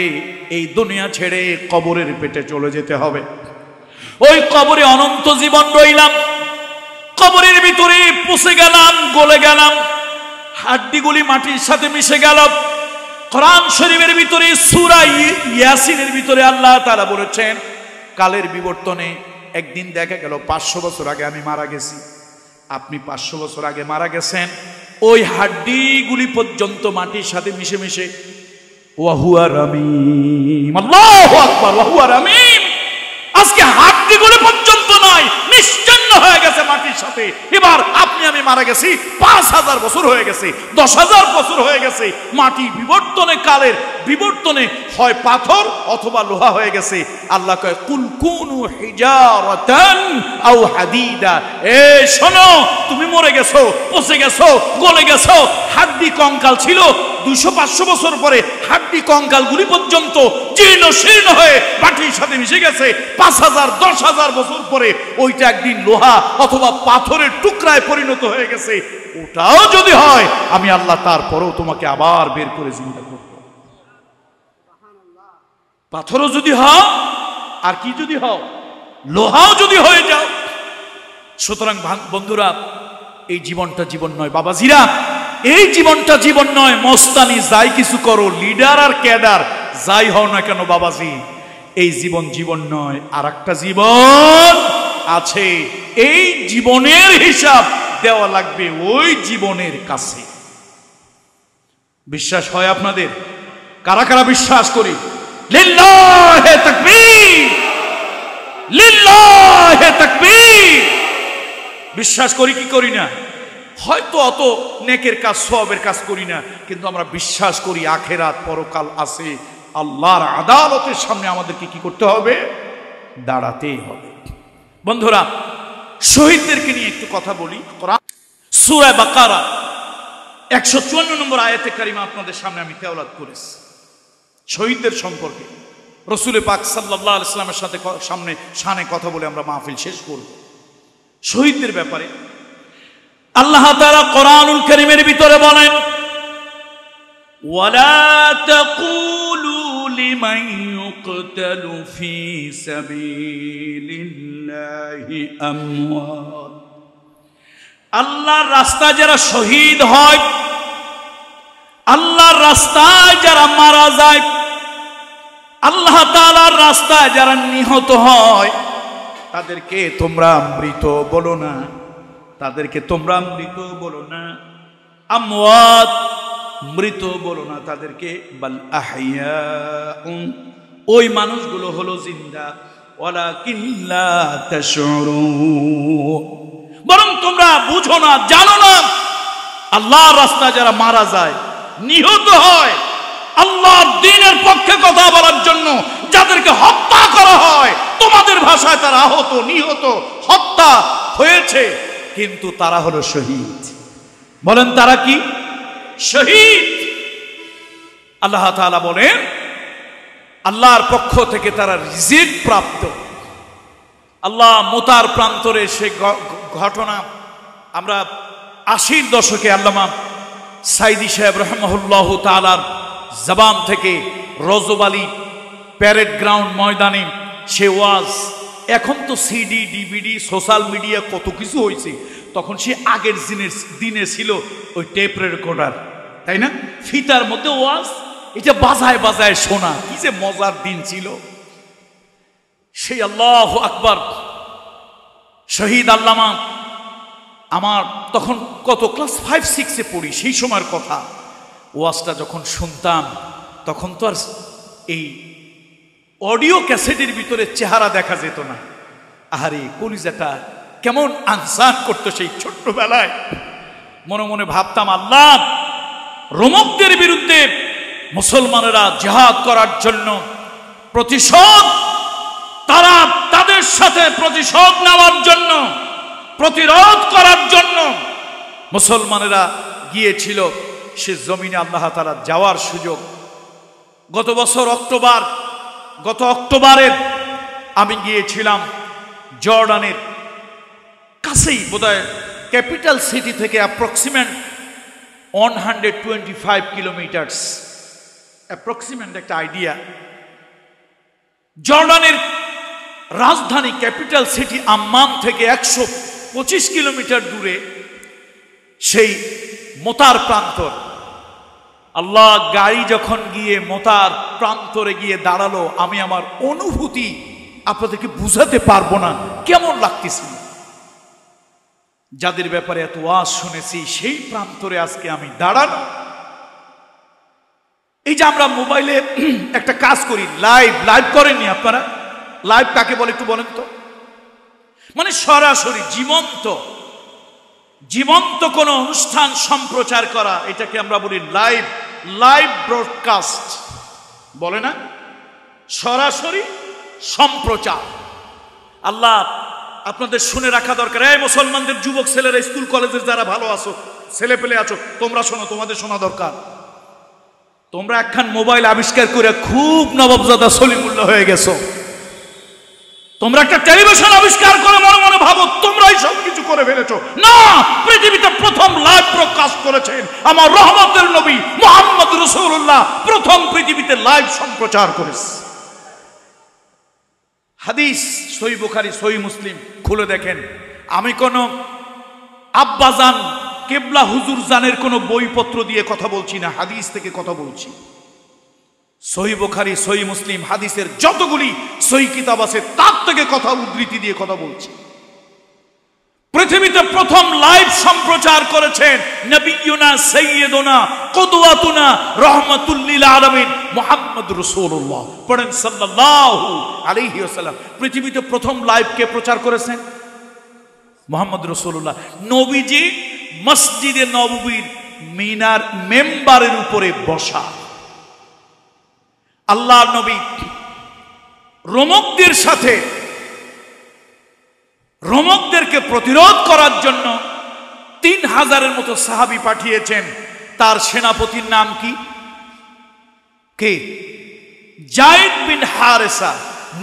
এই দুনিয়া ছেড়ে কবরের পেটে চলে যেতে হবে। ওই কবরে অনন্ত জীবন রইলাম, কবরের ভিতরে পচে গেলাম, গলে গেলাম, হাড্ডিগুলি মাটির সাথে মিশে গেল। কোরআন শরীফের ভিতরে সূরা ইয়াসিনের ভিতরে আল্লাহ তাআলা বলেছেন, কালের বিবর্তনে একদিন দেখা গেল 500 বছর আগে আমি মারা গেছি, আপনি 500 বছর আগে মারা গেছেন। ওই হাড্ডিগুলি পর্যন্ত মাটির সাথে মিশে মিশে ওয়া হুয়া রামীম। আল্লাহু আকবার, ওয়া হুয়া রামীম। আজকে হাড্ডিগুলি পর্যন্ত নয়, নিশ্চিন্ন হয়ে গেছে মাটির সাথে। এবার আপনি আমি মারা গেছি, 5000 বছর হয়ে গেছে, 10,000 বছর হয়ে গেছে। মাটি বিবর্তনে, কালের বিবর্তনে হয় পাথর অথবা লোহা হয়ে গেছে। আল্লাহ কয় কুল কুনু হিজারাতান আও হাদিদা। শোনো, তুমি মরে গেছো, পচে গেছো, গলে গেছো, হাড্ডি কঙ্কাল ছিল 200-500 বছর পরে হাড্ডি কঙ্কালগুলি পর্যন্ত জীর্ণ শীর্ণ হয়ে মাটির সাথে মিশে গেছে। 5000-10,000 বছর পরে ওইটা একদিন লোহা অথবা পাথরের টুকরায় পরিণত হয়ে গেছে। ওটাও যদি হয়, আমি আল্লাহ তারপরেও তোমাকে আবার বের করে জিন্দা করব। পাথরও যদি হও, আর কি যদি হও, লোহাও যদি হয়ে যাও। সুতরাং বন্ধুরা, এই জীবনটা জীবন নয় বাবাজিরা, এই জীবনটা জীবন নয়। মস্তানি যাই কিছু করো, লিডার আর ক্যাডার যাই হও না কেন বাবাজি, এই জীবন জীবন নয়। আর একটা জীবন আছে, এই জীবনের হিসাব দেওয়া লাগবে ওই জীবনের কাছে। বিশ্বাস হয় আপনাদের? কারা কারা বিশ্বাস করি? লিল্লাহে তাকবীর, লিল্লাহে তাকবীর। বিশ্বাস করি কি করি না? হয়তো অত নেকের কাজ, সওয়াবের কাজ করি না, কিন্তু আমরা বিশ্বাস করি আখেরাত, পরকাল আছে। আল্লাহর আদালতের সামনে আমাদেরকে কি করতে হবে? দাঁড়াতেই হবে। বন্ধুরা, শহীদদেরকে নিয়ে একটু কথা বলি। কোরআন সূরা বাকারা 154 নম্বর আয়াতে কারিমা আপনাদের সামনে আমি তেলাওয়াত করেছি। শহীদদের সম্পর্কে রাসূল পাক সাল্লাল্লাহু আলাইহি ওয়াসাল্লামের সাথে সামনে কথা বলে আমরা মাহফিল শেষ করব। শহীদদের ব্যাপারে আল্লাহ তাআলা কোরআনুল কারীমের ভিতরে বলেন, ওয়ালা তাকুলু লিমান ইউকতালু ফি সাবিলিল্লাহি আমওয়াত। আল্লাহর রাস্তায় যারা শহীদ হয়, আল্লাহর রাস্তায় যারা মারা যায়, আল্লাহ তাআলার রাস্তায় যারা নিহত হয়, তাদেরকে তোমরা মৃত বলো না, তাদেরকে তোমরা মৃত বলো না। আমওয়াত, মৃত বলো না তাদেরকে, বাল আহইয়াউন, ওই মানুষগুলো হলো জিন্দা। ওয়ালাকিন লা তাশউরুন, বরং তোমরা বুঝো না, জানো না। আল্লাহর রাস্তায় যারা মারা যায়, নিহত হয়, আল্লাহর দ্বীনের পক্ষে কথা বলার জন্য যাদেরকে হত্যা করা হয়, তোমাদের ভাষায় তারা আহত, নিহত, হত্যা হয়েছে, কিন্তু তারা হলো শহীদ। বলেন তারা কি? শহীদ। আল্লাহ তাআলা বলেন আল্লাহর পক্ষ থেকে তারা রিজিক প্রাপ্ত। আল্লাহ মুতার প্রান্তরে সে ঘটনা আমরা 80-র দশকে আল্লামা সাইদি সাহেব রাহিমাহুল্লাহু তাআলার জবান থেকে রজব আলী প্যারেড গ্রাউন্ড ময়দানে সে ওয়াজ। এখন তো সিডি, ডিভিডি, সোশ্যাল মিডিয়া কত কিছু হয়েছে, তখন সে আগের দিনে ছিল ওই টেপ রেকর্ডার, তাই না? ফিতার মধ্যে ওয়াজ, এটা বাজায় বাজায় শোনা, কি যে মজার দিন ছিল সেই। আল্লাহু আকবার। শহীদ আল্লামা, আমার তখন কত ক্লাস 5-6-এ পড়ি, সেই সময়ের কথা। ওয়াজটা যখন শুনতাম তখন তো আর এই অডিও ক্যাসেটের ভিতরে চেহারা দেখা যেত না। আহারে কলিজাটা কেমন আনসান করতো সেই ছোট্টবেলায়। মনে মনে ভাবতাম, আল্লাহ, রোমকদের বিরুদ্ধে মুসলমানেরা জিহাদ করার জন্য প্রতিশোধ, তারা তাদের সাথে প্রতিশোধ নেওয়ার জন্য, প্রতিরোধ করার জন্য মুসলমানেরা গিয়েছিল সে জমিনে। আল্লাহ তাআলা যাওয়ার সুযোগ গত অক্টোবরে আমি গিয়েছিলাম জর্ডানের কাছেই, বোধহয় ক্যাপিটাল সিটি থেকে অ্যাপ্রক্সিমেট 125 কিলোমিটার্স, অ্যাপ্রক্সিমেট একটা আইডিয়া। জর্ডানের রাজধানী ক্যাপিটাল সিটি আম্মান থেকে 125 কিলোমিটার দূরে সেই মোতার প্রান্তর। আল্লাহ, গাড়ি যখন গিয়ে মোতার প্রান্তরে গিয়ে দাঁড়ালো, আমি আমার অনুভূতি আপনাদেরকে বুঝাতে পারবো না কেমন লাগতেছিল। যাদের ব্যাপারে এত ওয়াজ শুনেছি, সেই প্রান্তরে আজকে আমি দাঁড়ানো। এই যে আমরা মোবাইলে একটা কাজ করি, লাইভ করেননি আপনারা? লাইভ কাকে বলে একটু বলেন তো? মানে সরাসরি জীবন্ত জীবন্ত কোন অনুষ্ঠান সম্প্রচার করা, এটাকে আমরা বলি লাইভ লাইভ ব্রডকাস্ট বলে না, সরাসরি সম্প্রচার। আল্লাহ আপনাদের শুনে রাখা দরকার। এই মুসলমানদের যুবক ছেলেরা, স্কুল কলেজের যারা ভালো আছো, ছেলে পেলে আছো, তোমরা শোনো, তোমাদের শোনা দরকার। তোমরা একখান মোবাইল আবিষ্কার করে খুব নবাবজাদা সলিমুল্লাহ হয়ে গেছো। তোমরা একটা টেলিভিশন আবিষ্কার করে মনে মনে ভাবো তোমরাই সব কিছু করে ফেলেছো। না, পৃথিবীতে প্রথম লাইভ ব্রডকাস্ট করেছেন আমার রহমতের নবী মুহাম্মদ রাসূলুল্লাহ। প্রথম পৃথিবীতে লাইভ সম্প্রচার করেছে। হাদিস সহিহ বুখারী সহিহ মুসলিম খুলে দেখেন। আমি কোন আব্বাজান কেবলা হুজুর জানের কোন বইপত্র দিয়ে কথা বলছি না, হাদিস থেকে কথা বলছি। সহিহ বুখারী সহিহ মুসলিম হাদিসের যতগুলি সহিহ কিতাব আছে তার থেকে কথা উদ্ধৃতি দিয়ে কথা বলছি। পৃথিবীতে প্রথম লাইভ সম্প্রচার করেছেন নবিয়ুনা সাইয়্যিদুনা কুদওয়াতুনা রাহমাতুল লিল আলামিন মুহাম্মদ রাসূলুল্লাহ। পড়েন সাল্লাল্লাহু আলাইহি ওয়াসাল্লাম। পৃথিবীতে প্রথম লাইভ কে প্রচার করেছেন? মুহাম্মদ রাসূলুল্লাহ। নবীজি মসজিদে নববীর মিনার মেম্বারের উপরে বসা। আল্লাহর নবী রোমকদের সাথে রোমকদেরকে প্রতিরোধ করার জন্য 3000-এর মতো সাহাবী পাঠিয়েছেন। তার সেনাপতির নাম কি? কে? যায়েদ বিন হারেসা,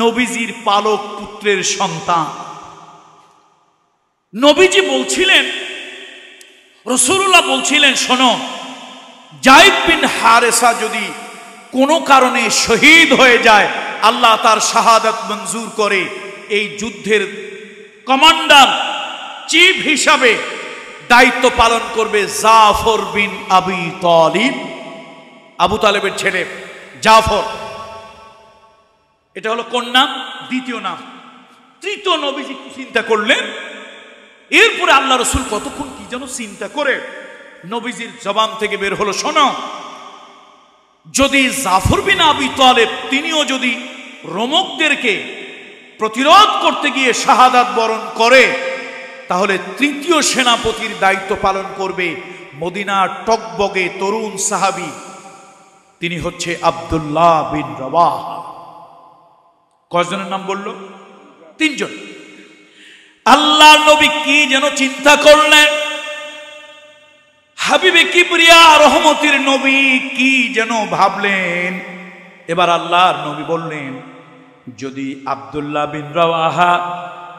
নবীজির পালক পুত্রের সন্তান। নবীজি বলছিলেন, রাসূলুল্লাহ বলছিলেন, শোনো, যায়েদ বিন হারেসা যদি কোনো কারণে শহীদ হয়ে যায়, আল্লাহ তার শাহাদাত মঞ্জুর করে এই যুদ্ধের কমান্ডার চিফ হিসাবে দায়িত্ব পালন করবে জাফর বিন আবি তালিব। আবু তালেবের ছেলে জাফর। এটা হলো কোন নাম? দ্বিতীয় নাম। তৃতীয় নবীজি চিন্তা করলেন। এরপরে আল্লাহ রসুল কতক্ষণ কি যেন চিন্তা করে নবীজির জবান থেকে বের হলো, শোনো, যদি জাফর বিন আবি তালেব তিনিও যদি রোমকদেরকে প্রতিরোধ করতে গিয়ে শাহাদাত বরণ করে, তাহলে তৃতীয় সেনাপতির দায়িত্ব পালন করবে মদিনার টকবগে তরুণ সাহাবী, তিনি হচ্ছে আব্দুল্লাহ বিন রাওয়াহা। কয়জনের নাম বলল? 3 জন। আল্লাহ নবী কি যেন চিন্তা করলেন, হাবিবে কিবরিয়া রহমতের নবী কি যেন ভাবলেন। এবার আল্লাহর নবী বললেন, যদি আব্দুল্লাহ বিন রাওয়াহা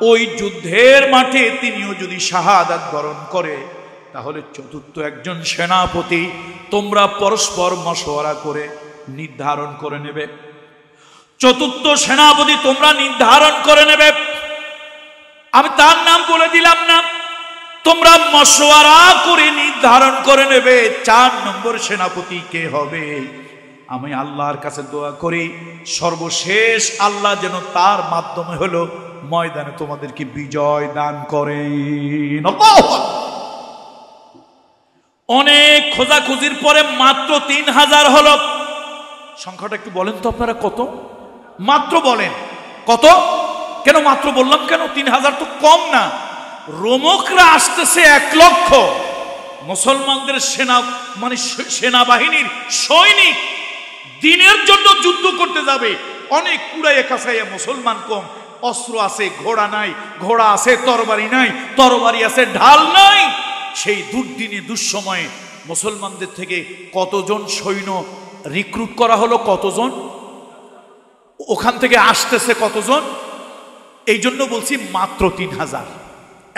ওই যুদ্ধের মাঠে তিনিও যদি শাহাদাত বরণ করে, তাহলে চতুর্থ একজন সেনাপতি তোমরা পরস্পর মশওয়ারা করে নির্ধারণ করে নেবে। চতুর্থ সেনাপতি তোমরা নির্ধারণ করে নেবে। আমি তার নাম বলে দিলাম না, তোমরা মশওয়ারা করে নির্ধারণ করে নেবে 4 নম্বর সেনাপতি কে হবে। আমি আল্লাহর কাছে দোয়া করি, সর্বশেষ আল্লাহ যেন তার মাধ্যমে হলো ময়দানে তোমাদেরকে বিজয় দান করেন। অনেক খোঁজাখুঁজির পরে মাত্র 3000 হলো। সংখ্যাটা একটু বলেন তো আপনারা কত? মাত্র বলেন কত? কেন মাত্র বললাম কেন? 3000 তো কম না। রোমকরা আসতেছে 1 লক্ষ। মুসলমানদের সেনা মানে সেনাবাহিনীর সৈনিক দিনের জন্য যুদ্ধ করতে যাবে, অনেক কুড়াইয়া কাছাইয়া, মুসলমান কম, অস্ত্র আছে ঘোড়া নাই, ঘোড়া আছে তরবারি নাই, তরবারি আছে ঢাল নাই। সেই দুর্দিনে দুঃসময়ে মুসলমানদের থেকে কতজন সৈন্য রিক্রুট করা হলো? কতজন? ওখান থেকে আসতেছে কতজন? এই জন্য বলছি মাত্র 3000।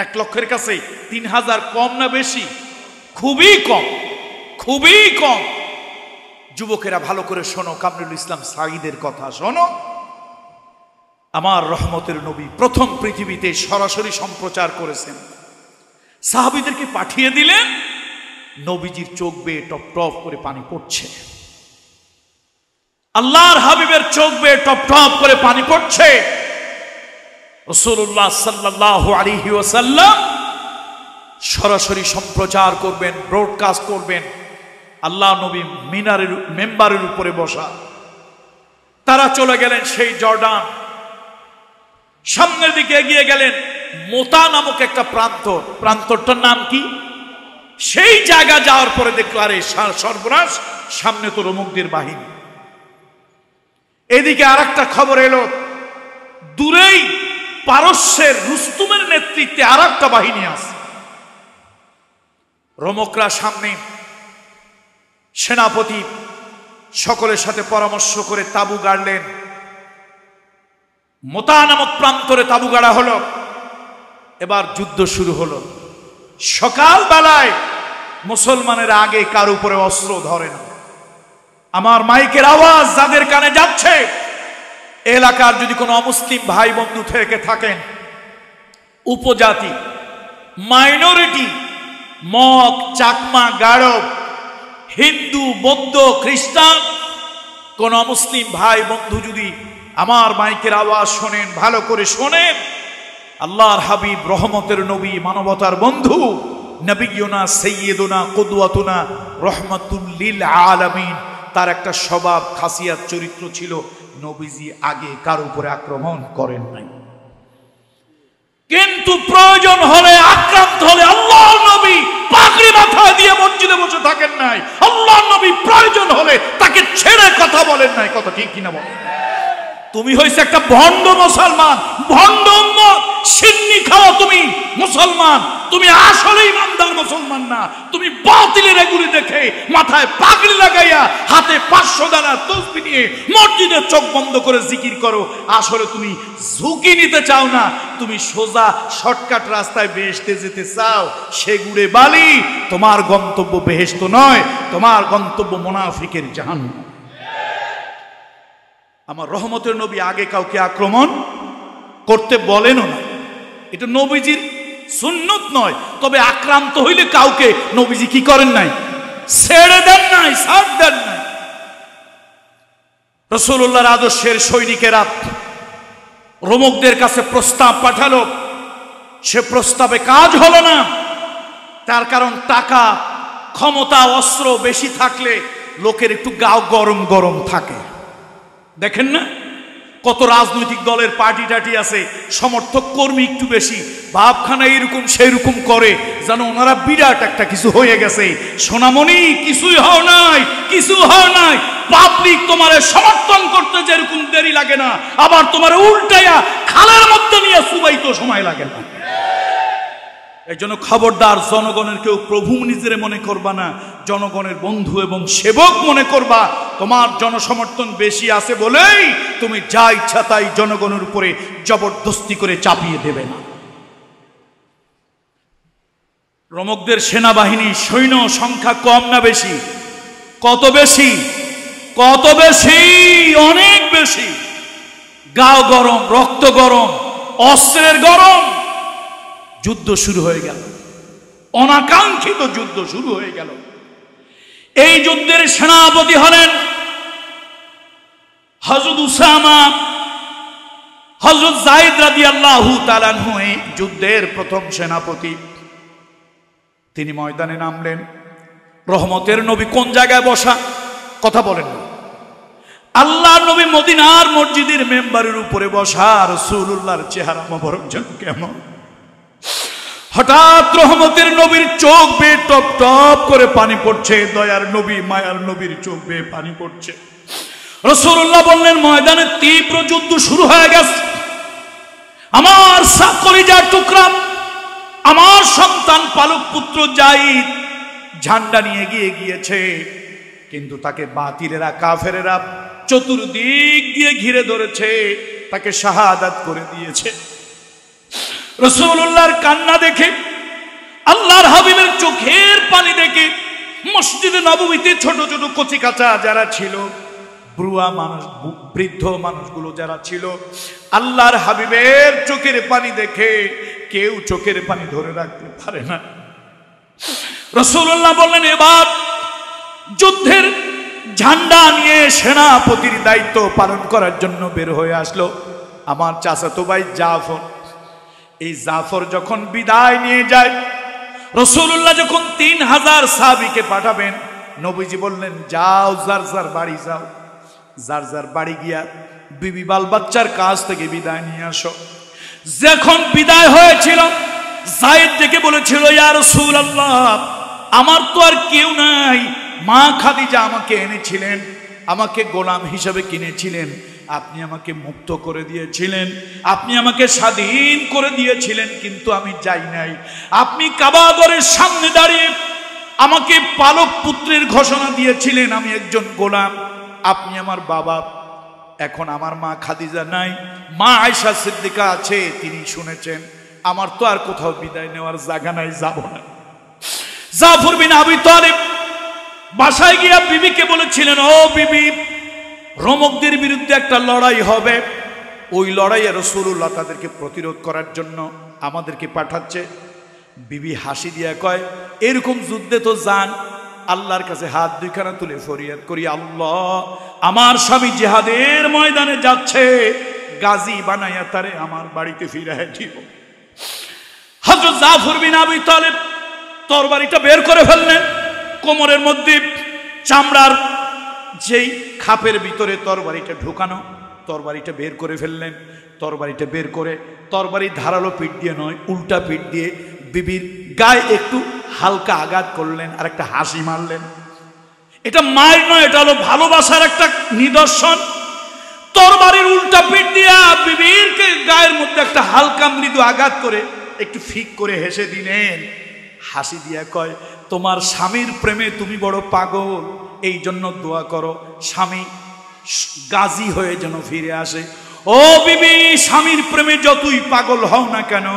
1 লক্ষের কাছে 3000 কম না বেশি? খুবই কম, খুবই কম। যুবকেরা ভালো করে শোনো, কামরুল ইসলাম সাঈদের কথা শোনো। আমার রহমতের নবী প্রথম পৃথিবীতে সরাসরি সম্প্রচার করেছেন। সাহাবীদেরকে পাঠিয়ে দিলেন, নবীজির চোখ বেয়ে টপ টপ করে পানি পড়ছে। আল্লাহর হাবিবের চোখ বেয়ে টপ টপ করে পানি পড়ছে। রাসূলুল্লাহ সাল্লাল্লাহু আলাইহি ওয়াসাল্লাম সরাসরি সম্প্রচার করবেন, ব্রডকাস্ট করবেন। আল্লাহ নবী মিনারের মেম্বারের উপরে বসা। তারা চলে গেলেন সেই জর্ডান, সামনের দিকে এগিয়ে গেলেন। মোতা নামক একটা প্রান্তর, প্রান্তরটার নাম কি? সেই জায়গা যাওয়ার পরে দেখলো আরে সর্বনাশ, সামনে তো রোমকদের বাহিনী। এদিকে আর একটা খবর এলো, দূরেই পারস্যের রুস্তুমের নেতৃত্বে আর একটা বাহিনী আছে। রোমকরা সামনে, সেনাপতি সকলের সাথে পরামর্শ করে তাবু গাড়লেন। মোতা নামক প্রান্তরে তাবু গাড়া হলো। এবার যুদ্ধ শুরু হলো। সকাল বেলায় মুসলমানের আগে কার উপরে অস্ত্র ধরে না। আমার মাইকের আওয়াজ যাদের কানে যাচ্ছে, এলাকার যদি কোনো অমুসলিম ভাই বন্ধু থেকে থাকেন, উপজাতি, মাইনরিটি, মগ, চাকমা, গারো, হিন্দু, বৌদ্ধ, খ্রিস্টান, কোন অমুসলিম ভাই বন্ধু যদি আমার মাইকের আওয়াজ শোনেন, ভালো করে শোনেন, আল্লাহর হাবিব, রহমতের নবী, মানবতার বন্ধু, নবিয়ুনা সাইয়্যিদুনা কুদওয়াতুনা রাহমাতুল লিল আলামিন, তার একটা স্বভাব, খাসিয়াত, চরিত্র ছিল, নবীজি আগে কার উপরে আক্রমণ করেন নাই। কিন্তু প্রয়োজন হলে, আক্রান্ত হলে আল্লাহর নবী পাগড়ি মাথায় দিয়ে মসজিদে বসে থাকেন নাই। আল্লাহর নবী প্রয়োজন হলে তাকে ছেড়ে কথা বলেন নাই। কথা ঠিক কিনা বলেন? তুমি হইছে একটা ভণ্ড মুসলমান, ভণ্ড উম্মত, সিন্নি খাওয়া তুমি মুসলমান। তুমি আসলে ইমানদার মুসলমান না। তুমি বাতিলের এগুলি দেখে মাথায় পাগড়ি লাগাইয়া হাতে 500 দানা তসবিহ নিয়ে মসজিদে চোখ বন্ধ করে জিকির করো। আসলে তুমি ঝুঁকি নিতে চাও না, তুমি সোজা শর্টকাট রাস্তায় বেহেশতে যেতে চাও। সেগুড়ে বালি, তোমার গন্তব্য বেহেশত নয়, তোমার গন্তব্য মুনাফিকের জাহান্নাম। আমার রহমতের নবী আগে কাউকে আক্রমণ করতে বলেনও না, এটা নবীজির সুন্নত নয়। তবে আক্রান্ত হইলে কাউকে নবীজি কি করেন নাই? ছেড়ে দেন নাই, ছাড় দেন নাই। রাসূলুল্লাহর আদর্শের সৈনিকেরা রোমকদের কাছে প্রস্তাব পাঠালো। সে প্রস্তাবে কাজ হলো না। তার কারণ টাকা, ক্ষমতা, অস্ত্র বেশি থাকলে লোকের একটু গাও গরম গরম থাকে। দেখেন না কত রাজনৈতিক দলের পার্টি টাটি আছে, সমর্থক কর্মী একটু বেশি, ভাবখানা এরকম সেইরকম করে যেন ওনারা বিরাট একটা কিছু হয়ে গেছে। সোনামণি, কিছুই হও নাই, কিছু হও নাই। পাবলিক তোমারে সমর্থন করতে যেরকম দেরি লাগে না, আবার তোমার উল্টাইয়া খালের মধ্যে নিয়ে সুবাইতে সময় লাগে না। এই জন্য খবরদার, জনগণের কেউ প্রভু নিজের মনে করবা না, জনগণের বন্ধু এবং সেবক মনে করবা। তোমার জনসমর্থন বেশি আছে বলেই তুমি যা ইচ্ছা তাই জনগণের উপরে জবরদস্তি করে চাপিয়ে দেবে না। রোমকদের সেনাবাহিনী, সৈন্য সংখ্যা কম না বেশি? কত বেশি? কত বেশি? অনেক বেশি। গাও গরম, রক্ত গরম, অস্ত্রের গরম। যুদ্ধ শুরু হয়ে গেল, অনাকাঙ্ক্ষিত যুদ্ধ শুরু হয়ে গেল। এই যুদ্ধের সেনাপতি হলেন হযরত উসামা, হযরত যায়েদ রাদিয়াল্লাহু তাআলা আনহু। এই যুদ্ধের প্রথম সেনাপতি তিনি ময়দানে নামলেন। রহমতের নবী কোন জায়গায় বসা? কথা বলেন না। আল্লাহর নবী মদিনার মসজিদের মেম্বারের উপরে বসা। রাসূলুল্লাহর চেহারা মোবারক যেন কেমন। হঠাৎ রহমতের নবীর চোখ বেয়ে টপ টপ করে পানি পড়ছে। দয়ার নবী, মায়ার নবীর চোখ বেয়ে পানি পড়ছে। রাসূলুল্লাহ বললেন, ময়দানে তীব্র যুদ্ধ শুরু হয়ে গেছে। আমার কলিজার টুকরা, আমার সন্তান পালক পুত্র যায়েদ ঝান্ডা নিয়ে গিয়েছে, কিন্তু তাকে বাতিলেরা, কাফেরেরা চতুর্দিক দিয়ে ঘিরে ধরেছে, তাকে শাহাদাত করে দিয়েছে। রাসূলুল্লাহর কান্না দেখে, আল্লাহর হাবিবের চোখের পানি দেখে মসজিদে নববীতে ছোট ছোট কচি কাঁচা যারা ছিল, বুড়া মানুষ, বৃদ্ধ মানুষগুলো যারা ছিল, আল্লাহর হাবিবের চোখের পানি দেখে কেউ চোখের পানি ধরে রাখতে পারে না। রাসূলুল্লাহ বললেন, এবার যুদ্ধের ঝান্ডা নিয়ে সেনাপতির দায়িত্ব পালন করার জন্য বের হয়ে আসলো আমার চাচাতো ভাই জাফর। এই জাফর যখন বিদায় নিয়ে যায়, রাসূলুল্লাহ যখন 3000 সাহাবীকে পাঠাবেন, নবীজি বললেন, যাও যার যার বাড়ি যাও, যার যার বাড়ি গিয়া বিবি বাল বাচ্চার কাছ থেকে বিদায় নিয়ে আসো। যখন বিদায় হয়েছিল যায়েদ ডেকে বলেছিল, ইয়া রাসূলুল্লাহ, আমার তো আর কেউ নাই, মা খাদিজা আমাকে এনেছিলেন, আমাকে গোলাম হিসাবে কিনেছিলেন, আপনি আমাকে মুক্ত করে দিয়েছিলেন, আপনি আমাকে স্বাধীন করে দিয়েছিলেন, কিন্তু আমি যাই নাই। আপনি কাবা ঘরের সামনে দাঁড়িয়ে আমাকে পালক পুত্রের ঘোষণা দিয়েছিলেন, আমি একজন গোলাম, আপনি আমার বাবা। এখন আমার মা খাদিজা নাই, মা আয়েশা সিদ্দিকা আছে, তিনি শুনেছেন, আমার তো আর কোথাও বিদায় নেওয়ার জায়গা নাই, যাব না। জাফর বিন আবি তালিব বাসায় গিয়া বিবিকে বলেছিলেন, ও বিবি, রোমকদের বিরুদ্ধে একটা লড়াই হবে, ওই লড়াইয়ে রাসূলুল্লাহ তাদেরকে প্রতিরোধ করার জন্য আমাদেরকে পাঠাচ্ছে। বিবি হাসি দিয়া কয়, এরকম যুদ্ধে তো যান, আল্লাহর কাছে হাত দুইখানা তুলে ফরিয়াদ করি, আল্লাহ, আমার স্বামী জিহাদের ময়দানে যাচ্ছে, গাজী বানাইয়া তারে আমার বাড়িতে ফিরাইয়া দিও। হযরত জাফর বিন আবি তালিব তরবারিটা বের করে ফেললেন, কোমরের মধ্যে চামড়ার যেই খাপের ভিতরে তরবারিটা ঢুকানো, তরবারিটা বের করে ফেললেন। তরবারিটা বের করে তরবারি ধারালো পিঠ দিয়ে নয়, উল্টা পিঠ দিয়ে বিবির গায়ে একটু হালকা আঘাত করলেন আর একটা হাসি মারলেন। এটা মার নয়, এটা হলো ভালোবাসার একটা নিদর্শন। তরবারির উল্টা পিঠ দিয়া বিবির গায়ের মধ্যে একটা হালকা মৃদু আঘাত করে একটু ফিক করে হেসে দিলেন। হাসি দিয়া কয়, তোমার স্বামীর প্রেমে তুমি বড় পাগল, এই জন্য দোয়া করো স্বামী গাজী হয়ে যেন ফিরে আসে। ও বিবি, স্বামীর প্রেমে যতই পাগল হও না কেন,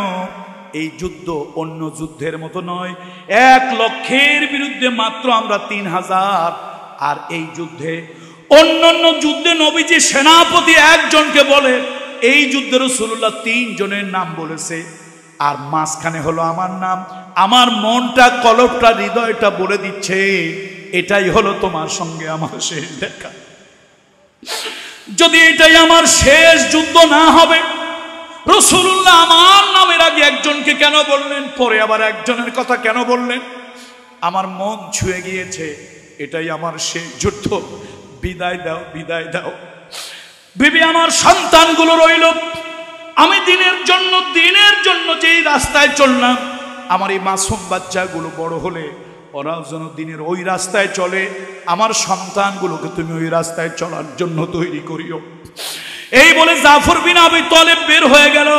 এই যুদ্ধ অন্য যুদ্ধের মতো নয়, 1,00,000-এর বিরুদ্ধে মাত্র আমরা 3,000। আর এই যুদ্ধে অন্যান্য যুদ্ধে নবীজি সেনাপতি একজনকে বলে, এই যুদ্ধে রাসূলুল্লাহ 3 জনের নাম বলেছে, আর মাঝখানে হলো আমার নাম। আমার মনটা, কলবটা, হৃদয়টা বলে দিচ্ছে এটাই হলো তোমার সঙ্গে আমার শেষ দেখা। যদি এটাই আমার শেষ যুদ্ধ না হবে, রাসূলুল্লাহ আমার নামের আগে একজনকে কেন বললেন, পরে আবার একজনের কথা কেন বললেন? আমার মন ছুঁয়ে গিয়েছে, এটাই আমার শেষ যুদ্ধ, বিদায় দাও, বিদায় দাও। বিবি, আমার সন্তানগুলো রইল, আমি দিনের জন্য যেই রাস্তায় চললাম, আমার এই মাসুম বাচ্চাগুলো বড় হলে ওরাও যেন দিনের ওই রাস্তায় চলে, আমার সন্তানগুলোকে তুমি ওই রাস্তায় চলার জন্য তৈরি করিও। এই বলে জাফর বিন আবি তালিব বের হয়ে গেল।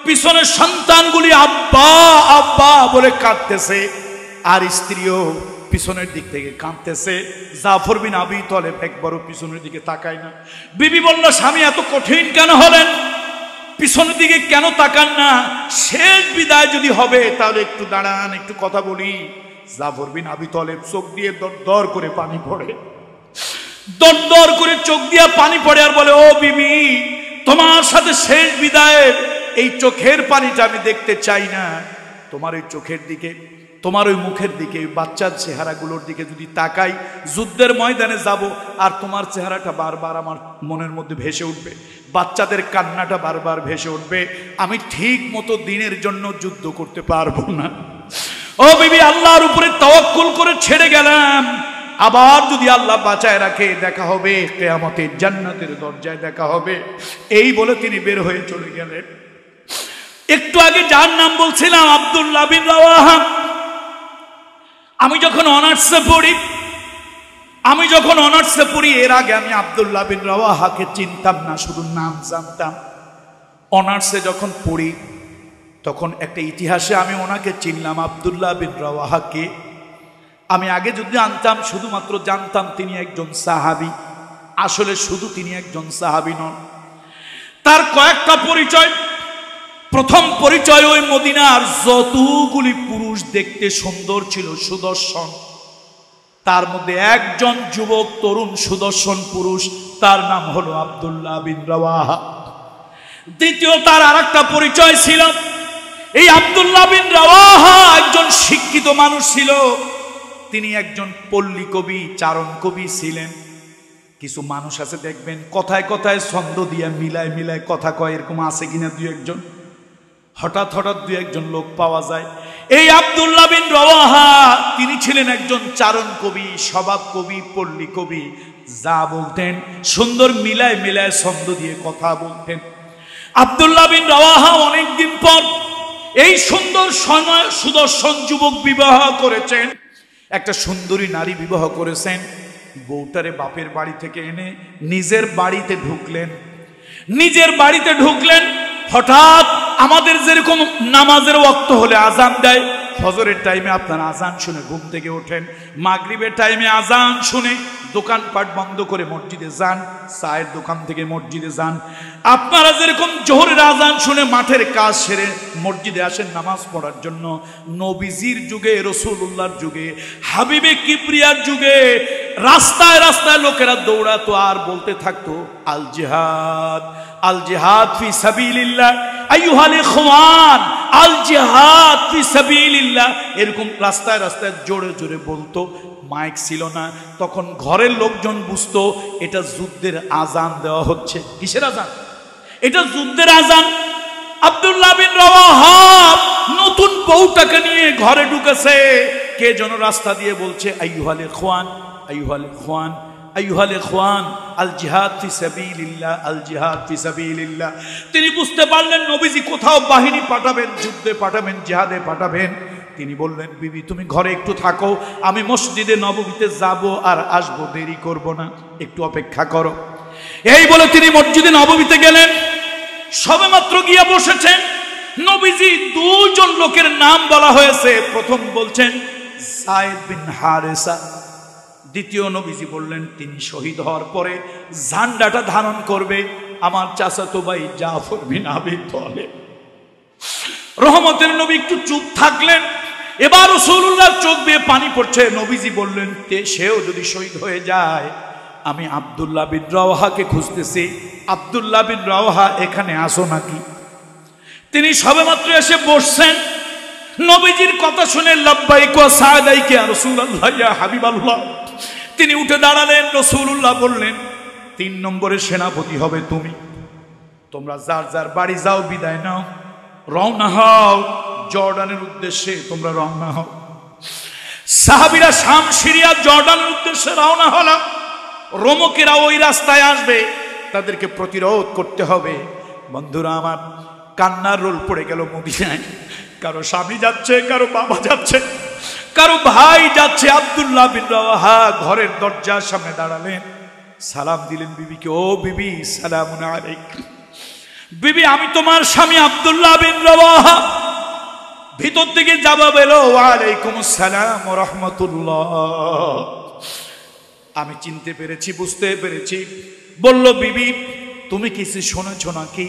পিছনে সন্তানগুলি আব্বা আব্বা বলে কাঁদতেছে, আর স্ত্রীও পিছনের দিক থেকে কাঁদতেছে। জাফর বিন আবি তালিব একবারও পিছনের দিকে তাকায় না। বিবি বলল, স্বামী এত কঠিন কেন হলেন? পিছনের দিকে কেন তাকান না? শেষ বিদায় যদি হবে তাহলে একটু দাঁড়ান, একটু কথা বলি। জাফর বিন আবি তালিব চোখ দিয়ে দর করে পানি পড়ে, দর করে চোখ দিয়ে পানি পড়ে, আর বলে, ও বিবি, তোমার সাথে শেষ বিদায়ের এই চোখের পানিটা আমি দেখতে চাই না। তোমার ওই চোখের দিকে, তোমার ওই মুখের দিকে, ওই বাচ্চার চেহারাগুলোর দিকে যদি তাকাই, যুদ্ধের ময়দানে যাব আর তোমার চেহারাটা বারবার আমার মনের মধ্যে ভেসে উঠবে, বাচ্চাদের কান্নাটা বারবার ভেসে উঠবে, আমি ঠিক মতো দিনের জন্য যুদ্ধ করতে পারবো না। ও বিবি, আল্লাহর উপরে তাওয়াক্কুল করে ছেড়ে গেলাম, আবার যদি আল্লাহ বাঁচায় রাখে দেখা হবে, কিয়ামতের জান্নাতের দরজায় দেখা হবে। এই বলে তিনি বের হয়ে চলে গেলেন। একটু আগে যার নাম বলছিলাম, আব্দুল্লাহ বিন রাওয়াহা, আমি যখন অনার্সে পড়ি, এর আগে আমি আব্দুল্লাহ বিন রাওয়াহাকে চিনতাম না, শুধু নাম জানতাম। অনার্সে যখন পড়ি তখন একটা ইতিহাসে আমি ওনাকে চিনলাম, আব্দুল্লাহ বিন রাওয়াহাকে। আমি আগে যদি জানতাম, শুধুমাত্র জানতাম তিনি একজন সাহাবী, আসলে শুধু তিনি একজন সাহাবী নন, তার কয়েকটা পরিচয়। প্রথম পরিচয়, ওই মদিনার যতগুলি পুরুষ দেখতে সুন্দর ছিল, সুদর্শন, তার মধ্যে একজন যুবক তরুণ সুদর্শন পুরুষ, তার নাম হলো আব্দুল্লাহ বিন রাওয়াহা। দ্বিতীয়, তার আরেকটা পরিচয় ছিল, এই আব্দুল্লাহ বিন রাওয়াহা একজন শিক্ষিত মানুষ ছিল, তিনি একজন পল্লী কবি, চারণ কবি ছিলেন। কিছু মানুষ আছে দেখবেন কথায় কথায় ছন্দ দিয়ে মিলায় মিলায় কথা কয়, এরকম আছে কিনা দুই একজন, হঠাৎ হঠাৎ দুই একজন লোক পাওয়া যায়। এই আব্দুল্লাহ বিন রাওয়াহা তিনি ছিলেন একজন চারণ কবি, স্বভাব কবি, পল্লী কবি, যা বলতেন সুন্দর মিলায় মিলায় ছন্দ দিয়ে কথা বলতেন। আব্দুল্লাহ বিন রাওয়াহা অনেকদিন পর এই সুন্দর সুদর্শন যুবক বিবাহ করেছেন, একটা সুন্দরী নারী বিবাহ করেছেন। বউটারে বাপের বাড়ি থেকে এনে নিজের বাড়িতে ঢুকলেন। হঠাৎ আমাদের যেরকম নামাজের ওয়াক্ত হলে আজান দেয়, ফজরের টাইমে আপনারা আজান শুনে ঘুম থেকে ওঠেন, মাগরিবের টাইমে আজান শুনে দোকানপাট বন্ধ করে মসজিদে যান, চায়ের দোকান থেকে মসজিদে যান। আপনারা যেরকম জোহরের আজান শুনে মাঠের কাজ সেরে মসজিদে আসেন নামাজ পড়ার জন্য, নবীজির যুগে, রাসূলুল্লাহর যুগে, হাবিবে কিবরিয়ার যুগে রাস্তায় রাস্তায় লোকেরা দৌড়াতো আর বলতে থাকতো আল জিহাদ, আল জিহাদ ফি সাবিলিল্লাহ আইয়ুহাল ইখওয়ান, আল জিহাদ ফি সাবিলিল্লাহ। এরকম রাস্তায় রাস্তায় জোরে জোরে বলতো। মাইক ছিল না তখন, ঘরের লোকজন বুঝতো এটা যুদ্ধের আজান দেওয়া হচ্ছে। কিসের আজান? এটা যুদ্ধের আজান। আব্দুল্লাহ বিন রাওয়াহা নতুন বউটাকে নিয়ে ঘরে ঢুকেছে, কে যেন রাস্তা দিয়ে বলছে আইয়ুহাল ইখওয়ান, আইয়ুহাল ইখওয়ান, আইয়ুহাল ইখওয়ান, আল জিহাদ ফি সাবিলিল্লাহ, আল জিহাদ ফি সাবিলিল্লাহ। তিনি বুঝতে পারলেন নবীজি কোথাও বাহিনী পাঠাবেন, যুদ্ধে পাঠাবেন, জিহাদে পাঠাবেন। তিনি বললেন, বিবি তুমি ঘরে একটু থাকো, আমি মসজিদে নববীতে যাব আর আসবো, দেরি করব না, একটু অপেক্ষা করো। এই বলে তিনি মসজিদে নববীতে গেলেন। সবেমাত্র গিয়ে বসেছেন, নবীজি দুজন লোকের নাম বলা হয়েছে। প্রথম বলছেন যায়েদ বিন হারেসা, দ্বিতীয় নবীজি বললেন তিনি শহীদ হওয়ার পরে ঝান্ডাটা ধারণ করবে আমার চাচাতো ভাই জাফর বিন আবি তালেব। রহমতের নবী একটু চুপ থাকলেন। এবার রাসূলুল্লাহর চোখ দিয়ে পানি পড়ছে। নবীজি বললেন সেও যদি শহীদ হয়ে যায়, আমি আব্দুল্লাহ বিন রাওয়াহাকে খুঁজতেছি, আব্দুল্লাহ বিন রাওয়াহা এখানে আসো নাকি? তিনি সবেমাত্র এসে বসছেন। নবীজির কথা শুনে লাব্বাইক ওয়া সাদাইক ইয়া রাসূলুল্লাহ ইয়া হাবিবাল্লাহ। তিনি উঠে দাঁড়ালেন। রাসূলুল্লাহ বললেন 3 নম্বরের সেনাপতি হবে তুমি, তোমরা যার যার বাড়ি যাও, বিদায় নাও, রওনা হও জর্ডানের উদ্দেশ্যে, তোমরা রওনা হও। সাহাবীরা শাম, সিরিয়া, জর্ডানের উদ্দেশ্যে রওনা হলো। রোমকেরা ওই রাস্তায় আসবে, তাদেরকে প্রতিরোধ করতে হবে। বন্ধুরা আমার, কান্নার রোল পড়ে গেল মদিনায়। কারো স্বামী যাচ্ছে, কারো বাবা যাচ্ছে, কারো ভাই যাচ্ছে। আব্দুল্লাহ বিন রাওয়াহা ঘরের দরজার সামনে দাঁড়ালেন, সালাম দিলেন বিবিকে। ও বিবি, সালামুন আলাইকুম। বিবি, আমি তোমার স্বামী আব্দুল্লাহ বিন রাওয়াহা। ভিতর থেকে জবাব এলো, ওয়ালাইকুম আসসালাম ওয়া রাহমাতুল্লাহ। আমি চিনতে পেরেছি, বুঝতে পেরেছি। বলল, বিবি তুমি কিছু শুনেছো নাকি?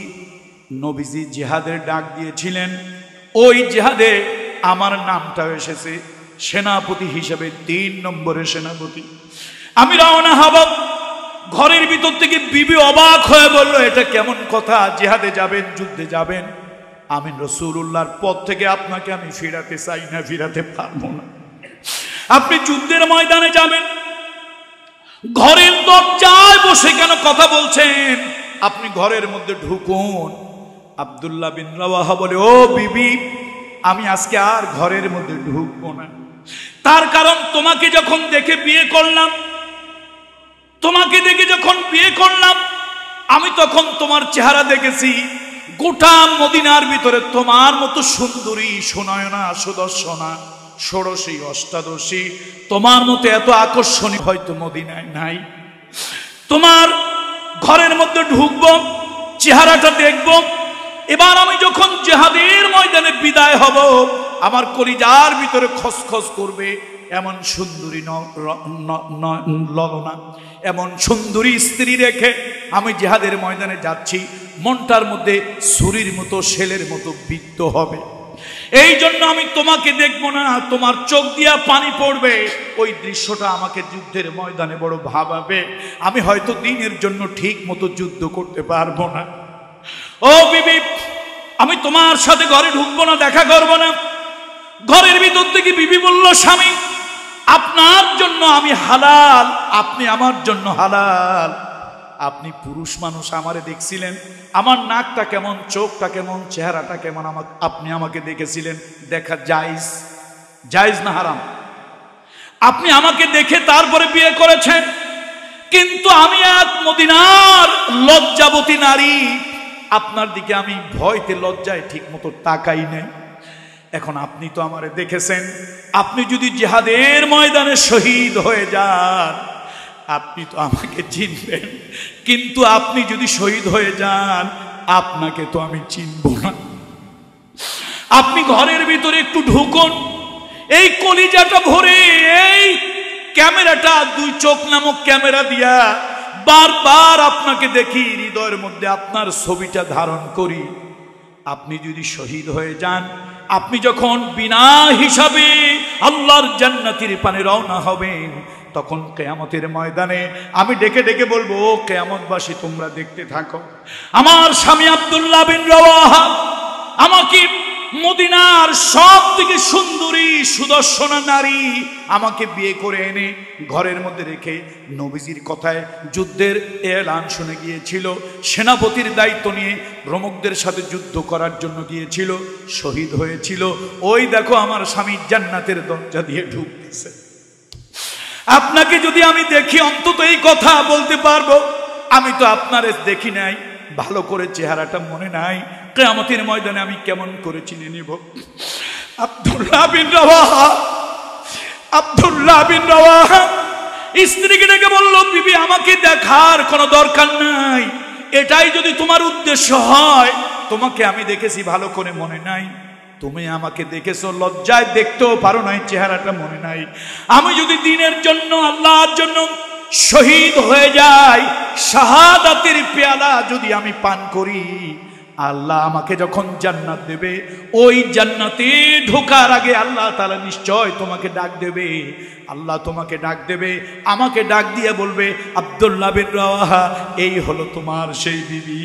নবীজি জিহাদের ডাক দিয়েছিলেন, ওই জিহাদে আমার নামটাও এসেছে সেনাপতি হিসেবে, 3 নম্বরের সেনাপতি। আমি রওনা হব। ঘরের ভিতর থেকে বিবি অবাক হয়ে বলল, এটা কেমন কথা? জিহাদে যাবেন, যুদ্ধে যাবেন? আমি রাসূলুল্লাহর পথ থেকে আপনাকে আমি ফিরাতে চাই না, ফিরাতে পারবো না। আপনি যুদ্ধের ময়দানে যাবেন, ঘরের দরজায় বসে কেন কথা বলছেন? আপনি ঘরের মধ্যে ঢুকুন। আব্দুল্লাহ বিন রাওয়াহা বলে, ও বিবি, আমি আজকে আর ঘরের মধ্যে ঢুকবো না। তার কারণ তোমাকে যখন দেখে বিয়ে করলাম, তোমাকে দেখে যখন বিয়ে করলাম, আমি তখন তোমার চেহারা দেখেছি। গোটা মদিনার ভিতরে তোমার মতো সুন্দরী, সুনয়না, সুদর্শনা, ষোড়শী, অষ্টাদশী, তোমার মতো এত আকর্ষণীয় হয়তো মদিনায় নাই। তোমার ঘরের মধ্যে ঢুকবো, চেহারাটা দেখবো। এবার আমি যখন জিহাদের ময়দানে বিদায় হব, আমার কলিজার ভিতরে খসখস করবে এমন সুন্দরী ললনা, এমন সুন্দরী স্ত্রী রেখে আমি জিহাদের ময়দানে যাচ্ছি। মনটার মধ্যে ছুরির মতো, শেলের মতো বিদ্ধ হবে। এই জন্য আমি তোমাকে দেখবো না, তোমার চোখ দিয়া পানি পড়বে। ওই দৃশ্যটা আমাকে যুদ্ধের ময়দানে বড় ভাবাবে। আমি হয়তো দিনের জন্য ঠিক মতো যুদ্ধ করতে পারবো না। ও বিবি, আমি তোমার সাথে ঘরে ঢুকবো না, দেখা করবো না। ঘরের ভিতর থেকে বিবি বলল, স্বামী আপনার জন্য আমি হালাল, আপনি আমার জন্য হালাল। আপনি পুরুষ মানুষ, আমারে দেখছিলেন, আমার নাকটা কেমন, চোখটা কেমন, চেহারাটা কেমন, আপনি আমাকে দেখেছিলেন। দেখা জায়েজ, জায়েজ না হারাম? আপনি আমাকে দেখে তারপরে বিয়ে করেছেন। কিন্তু আমি এক মদিনার লজ্জাবতী নারী, আপনার দিকে আমি ভয়তে লজ্জায় ঠিক মতো তাকাই নাই। এখন আপনি তো আমারে দেখেছেন, আপনি যদি জিহাদের ময়দানে শহীদ হয়ে যান আপনি তো আমাকে চিনবেন, কিন্তু আপনি যদি শহীদ হয়ে যান আপনাকে তো আমি চিনব না। আপনি ঘরের ভিতরে একটু ঢুকুন, এই কলিজাটা ভরে এই ক্যামেরাটা, দুই চোখ নামক ক্যামেরা দিয়া বারবার আপনাকে দেখি, হৃদয়ের মধ্যে আপনার ছবিটা ধারণ করি। আপনি যদি শহীদ হয়ে যান, আপনি যখন বিনা হিসাবে আল্লাহর জান্নাতের পানে রওনা হবেন, তখন কিয়ামতের ময়দানে আমি ডেকে ডেকে বলবো, কিয়ামতবাসী তোমরা দেখতে থাকো। আমার স্বামী আব্দুল্লাহ বিন রাওয়াহা আমাকে মদিনার সব থেকে সুন্দরী সুদর্শনা নারী আমাকে বিয়ে করে এনে ঘরের মধ্যে রেখে নবীজির কথায় যুদ্ধের এলান শুনে গিয়েছিল, সেনাপতির দায়িত্ব নিয়ে রোমকদের সাথে যুদ্ধ করার জন্য গিয়েছিল, শহীদ হয়েছিল। ওই দেখো আমার স্বামী জান্নাতের দরজা দিয়ে ঢুকতেছে। আপনাকে যদি আমি দেখি অন্তত এই কথা বলতে পারবো, আমি তো আপনারে দেখি নাই, ভালো করে চেহারাটা মনে নাই, কিয়ামতের ময়দানে আমি কেমন করে চিনে নিব? আব্দুল্লাহ বিন রাওয়াহা, আব্দুল্লাহ বিন রাওয়াহা স্ত্রীকে ডেকে বলল, বিবি আমাকে দেখার কোনো দরকার নাই, এটাই যদি তোমার উদ্দেশ্য হয়, তোমাকে আমি দেখেছি ভালো করে মনে নাই, তুমি আমাকে দেখেছো লজ্জায় দেখতেও পারো নাই, চেহারাটা মনে নাই। আমি যদি দ্বীনের জন্য আল্লাহর জন্য শহীদ হয়ে যাই, শাহাদাতের পেয়ালা যদি আমি পান করি, আল্লাহ আমাকে যখন জান্নাত দেবে, ওই জান্নাতে ঢোকার আগে আল্লাহ তাআলা নিশ্চয় তোমাকে ডাক দেবে। আল্লাহ তোমাকে ডাক দেবে, আমাকে ডাক দিয়ে বলবে, আব্দুল্লাহ বিন রাওয়াহা এই হলো তোমার সেই বিবি,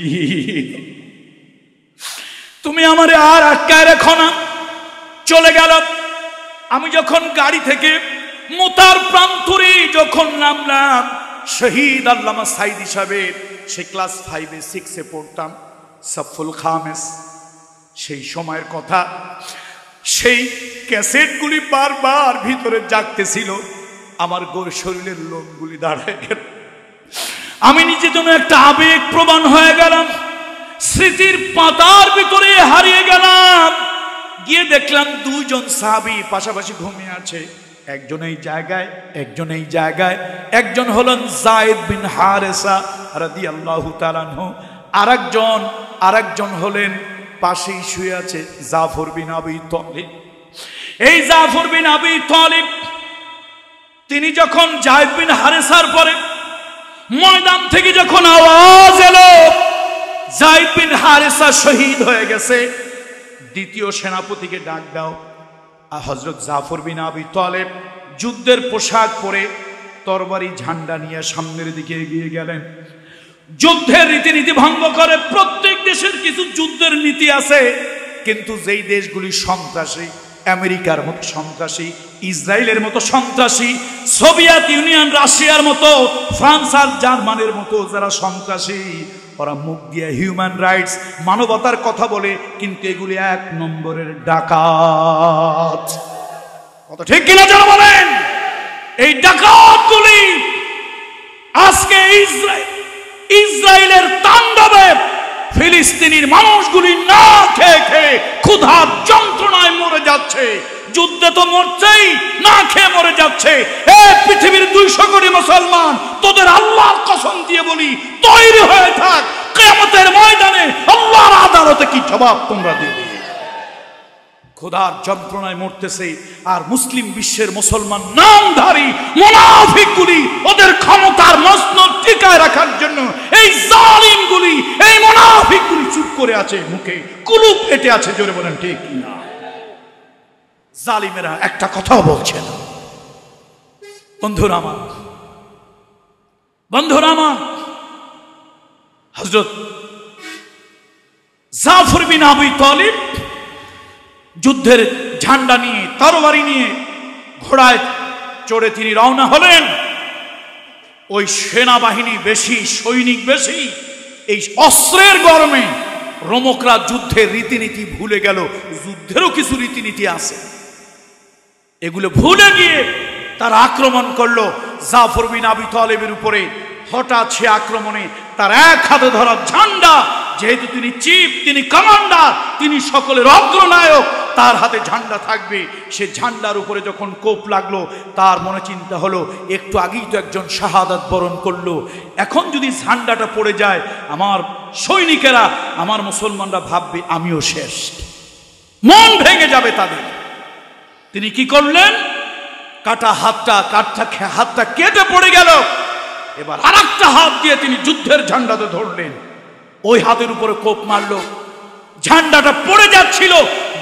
তুমি আমারে আর আটকায় রেখো না। চলে গেল। আমি যখন গাড়ি থেকে মুতার প্রান্তরে যখন নামলাম, শহীদ আল্লামা সাইদি সাহেবের সে ক্লাস 5-6 পড়তাম, সাফুল খামেস, সেই সময়ের কথা, সেই ক্যাসেটগুলি বারবার ভিতরে জাগতেছিল, আমার শরীরের লোমগুলি দাঁড়ায় গেল। আমি নিজে যেন একটা আবেগ প্রবণ হয়ে গেলাম, স্মৃতির পাতার ভিতরে হারিয়ে গেলাম। গিয়ে দেখলাম দুইজন সাহাবী পাশাপাশি ঘুমিয়ে আছে, একজন এই জায়গায় একজন এই জায়গায়। একজন হলেন যায়েদ বিন হারেসা রাদিয়াল্লাহু তাআলা আনহু, আরেকজন হলেন পাশেই শুয়ে আছে জাফর বিন আবি তালিব। এই জাফর বিন আবি তালিব তিনি যখন যায়েদ বিন হারেসার পরে ময়দান থেকে যখন আওয়াজ এলো যায়েদ বিন হারেসা শহীদ হয়ে গেছে, দ্বিতীয় সেনাপতিকে ডাক দাও। হযরত জাফর বিন আবি তালিব যুদ্ধের পোশাক পরে তরবারি ঝান্ডা নিয়ে সামনের দিকে এগিয়ে গেলেন। যুদ্ধের রীতিনীতি ভঙ্গ করে। প্রত্যেক দেশের কিছু যুদ্ধের নীতি আছে, কিন্তু যেই দেশগুলি সন্ত্রাসী, আমেরিকার মতো সন্ত্রাসী, ইসরায়েলের মতো সন্ত্রাসী, সোভিয়েত ইউনিয়ন রাশিয়ার মতো, ফ্রান্স আর জার্মানির মতো যারা সন্ত্রাসী, ওরা মুখ দিয়ে হিউম্যান রাইটস, মানবতার কথা বলে, কিন্তু এগুলি 1 নম্বরের ডাকাত। কত ঠিক কিনা যারা বলেন? এই ডাকাতগুলি আজকে ইসরায়েলের তাণ্ডবে ফিলিস্তিনির মানুষগুলি না খেয়ে খেয়ে ক্ষুধার যন্ত্রণায় মরে যাচ্ছে। যুদ্ধে তো মরছেই, না খেয়ে মরে যাচ্ছে। পৃথিবীর 200 কোটি মুসলমান, তোদের আল্লাহর কসম দিয়ে বলি, তৈরি হয়ে থাক, কিয়ামতের ময়দানে আল্লাহর আদালতে কি জবাব তোমরা দেবে। ক্ষুধার যন্ত্রণায় মরতেছে, আর মুসলিম বিশ্বের মুসলমান নামধারী মুনাফিকগুলি ওদের ক্ষমতার মসনদ টিকায় রাখার জন্য এই জালিমগুলি, এই মুনাফিকগুলি চুপ করে আছে, মুখে কুলুপ এঁটে আছে। জোরে বলেন ঠিক না? জালিমেরা একটা কথাও বলছে না। বন্ধুরা আমার, হযরত জাফর বিন আবি তালিব যুদ্ধের ঝান্ডা নিয়ে, তরবারি নিয়ে, ঘোড়ায় চড়ে তিনি রওনা হলেন। ওই সেনাবাহিনী বেশি, সৈনিক বেশি, এই অস্ত্রের গরমে রোমকরা যুদ্ধের রীতিনীতি ভুলে গেল। যুদ্ধেরও কিছু রীতিনীতি আছে, এগুলো ভুলে গিয়ে তারা আক্রমণ করলো জাফর বিন আবি তালিবের উপরে। হঠাৎ সে আক্রমণে তার এক হাতে ধরা ঝান্ডা যেহেতু তিনি চিফ, তিনি কমান্ডার, তিনি সকলের অগ্রনায়ক, তার হাতে ঝান্ডা থাকবে। সে ঝান্ডার উপরে যখন কোপ লাগলো, তার মনে চিন্তা হলো একটু আগেই তো একজন শাহাদাত বরণ করলো, এখন যদি ঝান্ডাটা পড়ে যায় আমার সৈনিকেরা, আমার মুসলমানরা ভাববে আমিও শেষ, মন ভেঙে যাবে তাদের। তিনি কি করলেন? হাতটা কেটে পড়ে গেল। এবার আরেকটা হাত দিয়ে তিনি যুদ্ধের ঝান্ডাতে ধরলেন, ওই হাতের উপরে কোপ মারলো, ঝান্ডাটা পড়ে যাচ্ছিল।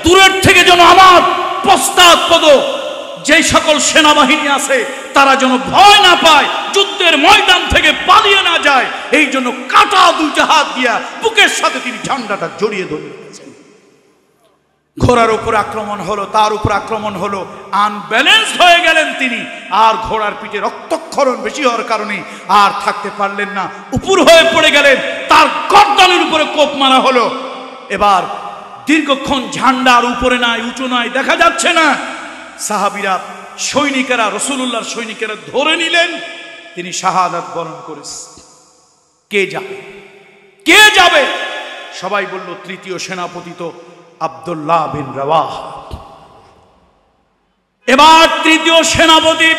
দূরের থেকে যেন আমার পশ্চাৎপদ যে সকল সেনাবাহিনী আছে তারা যেন ভয় না পায়, যুদ্ধের ময়দান থেকে পালিয়ে না যায়, এই জন্য কাটা দুইটা হাত দিয়া বুকের সাথে তিনি ঝান্ডাটা জড়িয়ে ধরে রেখেছেন। ঘোড়ার উপর আক্রমণ হলো, তার উপর আক্রমণ হলো, আনব্যালেন্সড হয়ে গেলেন তিনি। আর ঘোড়ার পিঠে রক্তক্ষরণ বেশি হওয়ার কারণে আর থাকতে পারলেন না, উপর হয়ে পড়ে গেলেন, তার গর্দানের উপরে কোপ মারা হলো। এবার দীর্ঘক্ষণ ঝান্ডার উপরে নাই, উঁচু নাই, দেখা যাচ্ছে না। সাহাবীরা, সৈনিকেরা, রাসূলুল্লাহর সৈনিকেরা ধরে নিলেন, তিনি শাহাদাত বরণ করেছেন। কে যাবে? কে যাবে? সবাই বলল তৃতীয় সেনাপতি তো আব্দুল্লাহ বিন রাওয়াহা। এবার তৃতীয় সেনাপতি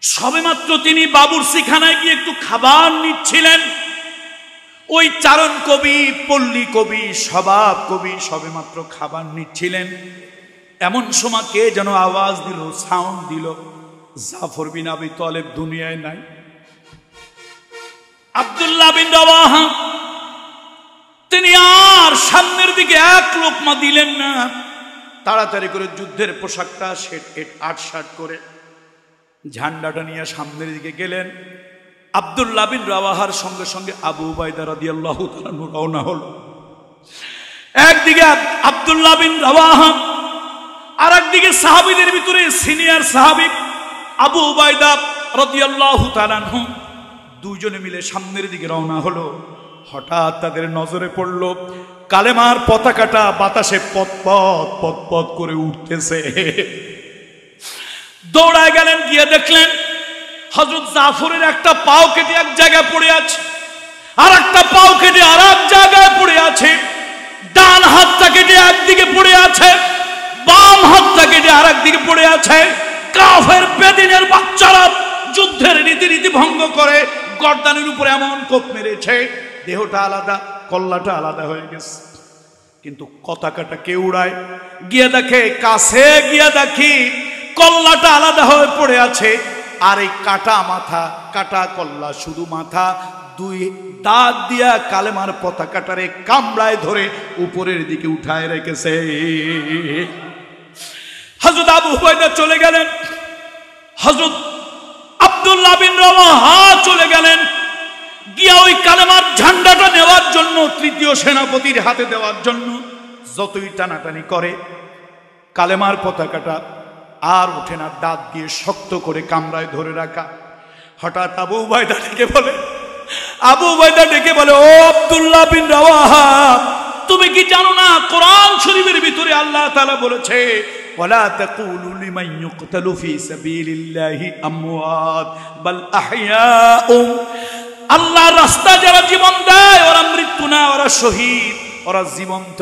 সবেমাত্র তিনি বাবুরচিখানায় গিয়ে একটু খাবার নিচ্ছিলেন। ওই চারণ কবি, পল্লী কবি, স্বভাব কবি সবেমাত্র খাবার নিচ্ছিলেন। এমন সময় কে যেন আওয়াজ দিল, সাউন্ড দিল, জাফর বিন আবি তালেব দুনিয়ায় নাই। আব্দুল্লাহ বিন রাওয়াহা তিনি আর সামনের দিকে এক লোকমা দিলেন না, তাড়াতাড়ি করে যুদ্ধের পোশাকটা আটসাট করে ঝান্ডাটা নিয়ে সামনের দিকে গেলেন। আব্দুল্লাহ বিন রাওয়াহার সঙ্গে সঙ্গে আবু উবাইদা রাদিয়াল্লাহু তাআলা রওনা হলো। একদিকে আব্দুল্লাহ বিন রাওয়াহা, আর একদিকে সাহাবীদের ভিতরে সিনিয়র সাহাবী আবু উবাইদা রাদিয়াল্লাহু তাআলা আনহু, দুইজনে মিলে সামনের দিকে রওনা হলো। হঠাৎ তাদের নজরে পড়ল কালেমার পতাকাটা বাতাসে পতপত পতপত করে উঠতেছে। দৌড়ায় গেলেন, গিয়ে দেখলেন হযরত জাফরের একটা পাও কেটে এক জায়গায় পড়ে আছে, আর একটা পাও কেটে আর এক জায়গায় পড়ে আছে। ডান হাতটা কেটে একদিকে পড়ে আছে, বাম হাতটা কেটে আর একদিকে পড়ে আছে। কাফের বেদিনের বাচ্চারা যুদ্ধের রীতি ভঙ্গ করে গর্দানের উপরে এমন কোপ মেরেছে, দেহটা আলাদা, কল্লাটা আলাদা হয়ে গেছে। কিন্তু পতাকাটা কে উড়ায়? গিয়ে দেখে, কাছে গিয়ে দেখি কল্লাটা আলাদা হয়ে পড়ে আছে, আর এই কাটা মাথা, কাটা কল্লা, শুধু মাথা, দুই দাঁত দিয়া কালেমার পতাকাটারে কামড়ায় ধরে উপরের দিকে উঠায় রেখেছে। হযরত আবু উবাইদা চলে গেলেন, হযরত আব্দুল্লাহ বিন রাওয়াহা চলে গেলেন, গিয়া ওই কালেমার ঝান্ডাটা নেওয়ার জন্য, তৃতীয় সেনাপতির হাতে দেওয়ার জন্য যতই টানাটানি করে কালেমার পতাকাটা আর ওঠে না, দাঁত দিয়ে শক্ত করে কামড়ায় ধরে রাখা। হঠাৎ আবু উবাইদা ডেকে বলে, ও আব্দুল্লাহ বিন রাওয়াহা, তুমি কি জানো না কোরআন শরীফের ভিতরে আল্লাহ তাআলা বলেছে, ওয়ালা তাকুলু লিমান ইউকতালু ফি সাবিলিল্লাহি আমওয়াত বাল আহইয়াউ, আল্লাহর রাস্তায় যারা জীবন দেয় ওরা মৃত্যু না, ওরা শহীদ, ওরা জীবন্ত।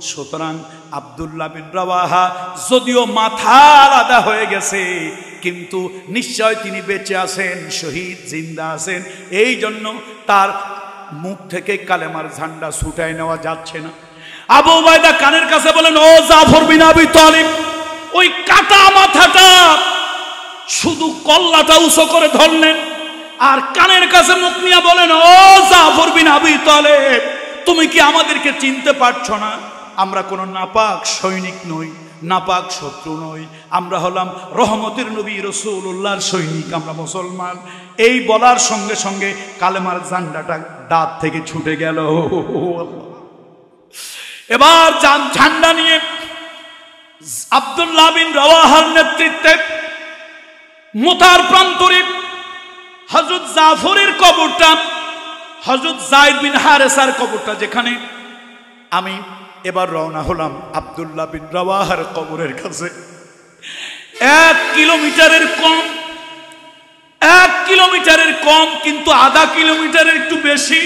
সুতরাং আব্দুল্লাহ বিন রাওয়াহা যদিও মাথা আলাদা হয়ে গেছে, কিন্তু নিশ্চয় তিনি বেঁচে আছেন, শহীদ জিন্দা আছেন। এই জন্য তার মুখ থেকে কালেমার ঝান্ডা ছুটায় নেওয়া যাচ্ছে না। আবু উবাইদা কানের কাছে বলেন, ও জাফর বিন আবি তালিব, ওই কাটা মাথাটা শুধু কল্লাটা উঁচু করে ধরলেন, আর কানের কাছে মুখ নিয়ে বলেন, ও জাফর বিন আবি তালেব, তুমি কি আমাদেরকে চিনতে পারছো না? আমরা কোনো নাপাক সৈনিক নই, নাপাক শত্রু নই, আমরা হলাম রহমতের নবী রাসূলুল্লাহর সৈনিক, আমরা মুসলমান। এই বলার সঙ্গে সঙ্গে কালেমার ঝান্ডাটা দাঁত থেকে ছুটে গেল। এবার ঝান্ডা নিয়ে আব্দুল্লাহ বিন রাওয়াহার নেতৃত্বে মুতার প্রান্তরে হযরত জাফরের কবরটা, হযরত যায়েদ বিন হারেসার কবরটা যেখানে, আমি এবার রওনা হলাম আব্দুল্লাহ বিন রাওয়াহার কবরের কাছে। 1 কিলোমিটারের কম, কিন্তু আধা কিলোমিটারের একটু বেশি।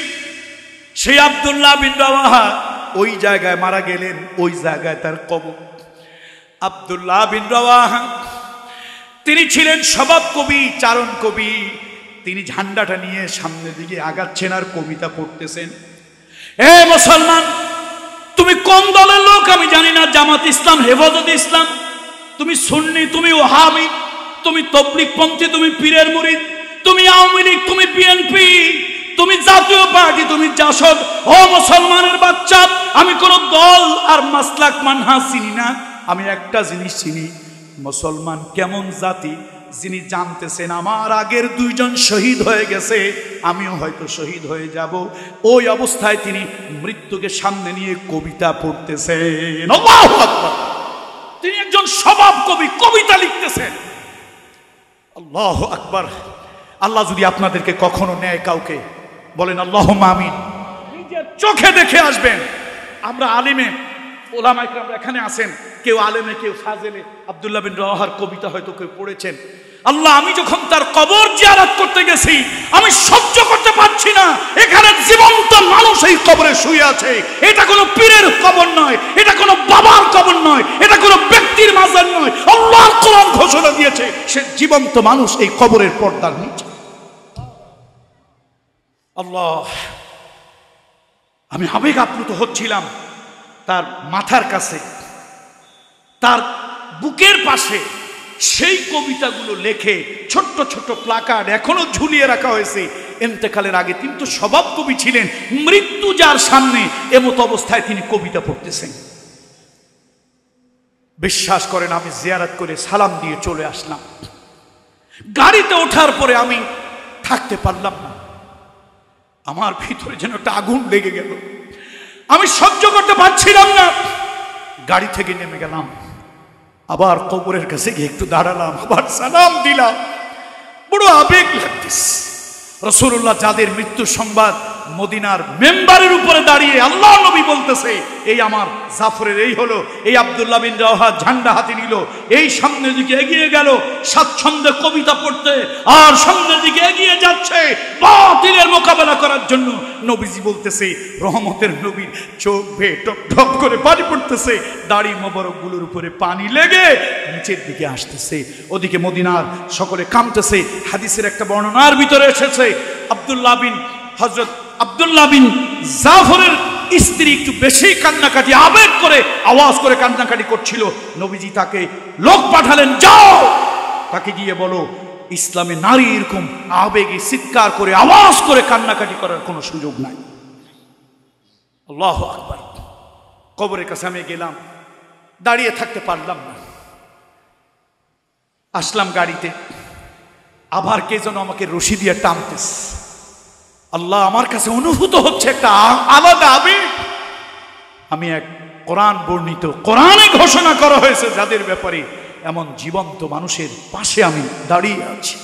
সেই আব্দুল্লাহ বিন রাওয়াহা ওই জায়গায় মারা গেলেন, ওই জায়গায় তার কবর। আব্দুল্লাহ বিন রাওয়াহা তিনি ছিলেন স্বভাব কবি, চারণ কবি। তিনি ঝান্ডাটা নিয়ে সামনের দিকে আগাচ্ছেন আর কবিতা পড়তেছেন। এ মুসলমান, তুমি কোন দলের লোক আমি জানি না, জামাত ইসলাম, হেফাজত ইসলাম, তুমি সুন্নি, তুমি ওহাবি, তুমি তবলিগ পন্থী, তুমি পীরের মুরিদ, তুমি আওয়ামী লীগ, তুমি বিএনপি, তুমি জাতীয় পার্টি, তুমি জাসদ। ও মুসলমানের বাচ্চা, আমি কোন দল আর মাসলাক মানহাজ চিনি না। আমি একটা জিনিস চিনি, মুসলমান কেমন জাতি, যিনি জানতেছেন আমার আগের দুইজন শহীদ হয়ে গেছে, আমিও হয়তো শহীদ হয়ে যাব। ওই অবস্থায় তিনি মৃত্যুকে সামনে নিয়ে কবিতা পড়তেছেন। আল্লাহু আকবার। তিনি একজন স্বভাব কবি, কবিতা লিখতেছেন। আল্লাহু আকবার। আল্লাহ যদি আপনাদেরকে কখনো নেয় কাউকে, বলেন আল্লাহুম্মা আমিন। নিজের চোখে দেখে আসবেন। আমরা আলিমে ওলামা ইকরাম এখানে আছেন, কেউ আলেমে, কেউ ফাজেলে। আব্দুল্লাহ বিন রাওয়াহার কবিতা হয়তো কেউ পড়েছেন। আল্লাহ, আমি যখন তার কবর জিয়ারত করতে গেছি, আমি সহ্য করতে পারছি না। এখানে জীবন্ত মানুষ এই কবরে শুয়ে আছে। এটা কোনো পীরের কবর নয়, এটা কোনো বাবার কবর নয়, এটা কোনো ব্যক্তির মাজার নয়। আল্লাহর কোরআন ঘোষণা দিয়েছে সে জীবন্ত মানুষ এই কবরের পর্দার নিচে। আল্লাহ, আমি আবেগ আপ্লুত হচ্ছিলাম। তার মাথার কাছে, তার বুকের পাশে সেই কবিতাগুলো লেখে ছোট্ট ছোট্ট প্লাকার্ড এখনো ঝুলিয়ে রাখা হয়েছে। ইন্তেকালের আগে তিনি তো স্বভাব কবি ছিলেন। মৃত্যু যার সামনে, এমত অবস্থায় তিনি কবিতা পড়তেছেন। বিশ্বাস করেন, আমি জিয়ারত করে সালাম দিয়ে চলে আসলাম। গাড়িতে ওঠার পরে আমি থাকতে পারলাম না। আমার ভিতরে যেন একটা আগুন লেগে গেল। আমি সহ্য করতে পারছিলাম না। গাড়ি থেকে নেমে গেলাম, আবার কবরের কাছে গিয়ে একটু দাঁড়ালাম, আবার সালাম দিলাম। বড় আবেগ লাগতেছে। রাসূলুল্লাহ যাদের মৃত্যু সংবাদ মদিনার মেম্বারের উপরে দাঁড়িয়ে আল্লাহ নবী বলতেছে, এই আমার জাফরের এই হলো, এই আব্দুল্লাহ বিন রাওয়াহা ঝান্ডা হাতে নিল, এই সামনের দিকে এগিয়ে গেল স্বাচ্ছন্দ্যে কবিতা পড়তে, আর সামনের দিকে এগিয়ে যাচ্ছে বাতিলের মোকাবেলা করার জন্য। নবীজি বলতেছে, রহমতের নবীর চোখ বেয়ে টপ টপ করে পানি পড়তেছে, দাড়ি মোবারকগুলোর উপরে পানি লেগে নিচের দিকে আসতেছে। ওদিকে মদিনার সকলে কাঁপতেছে। হাদিসের একটা বর্ণনার ভিতরে এসেছে, হযরত আব্দুল্লাহ বিন জাফরের স্ত্রী একটু বেশি কান্নাকাটি, আবেগ করে আওয়াজ করে কান্নাকাটি করছিল। নবীজি তাকে লোক পাঠালেন, যাও তাকে গিয়ে বলো ইসলামে নারী এরকম আবেগে চিৎকার করে আওয়াজ করে কান্নাকাটি করার কোনো সুযোগ নাই। আল্লাহু আকবার। কবরের কাছে আমি গেলাম, দাঁড়িয়ে থাকতে পারলাম না। আসলাম গাড়িতে, আবার কে যেন আমাকে রশি দিয়ে টানতেছে। আল্লাহ, আমার কাছে অনুভূত হচ্ছে একটা আলাদা আবেগ। আমি এক কোরআন বর্ণিত, কোরআনে ঘোষণা করা হয়েছে যাদের ব্যাপারে, এমন জীবন্ত মানুষের পাশে আমি দাঁড়িয়ে আছি।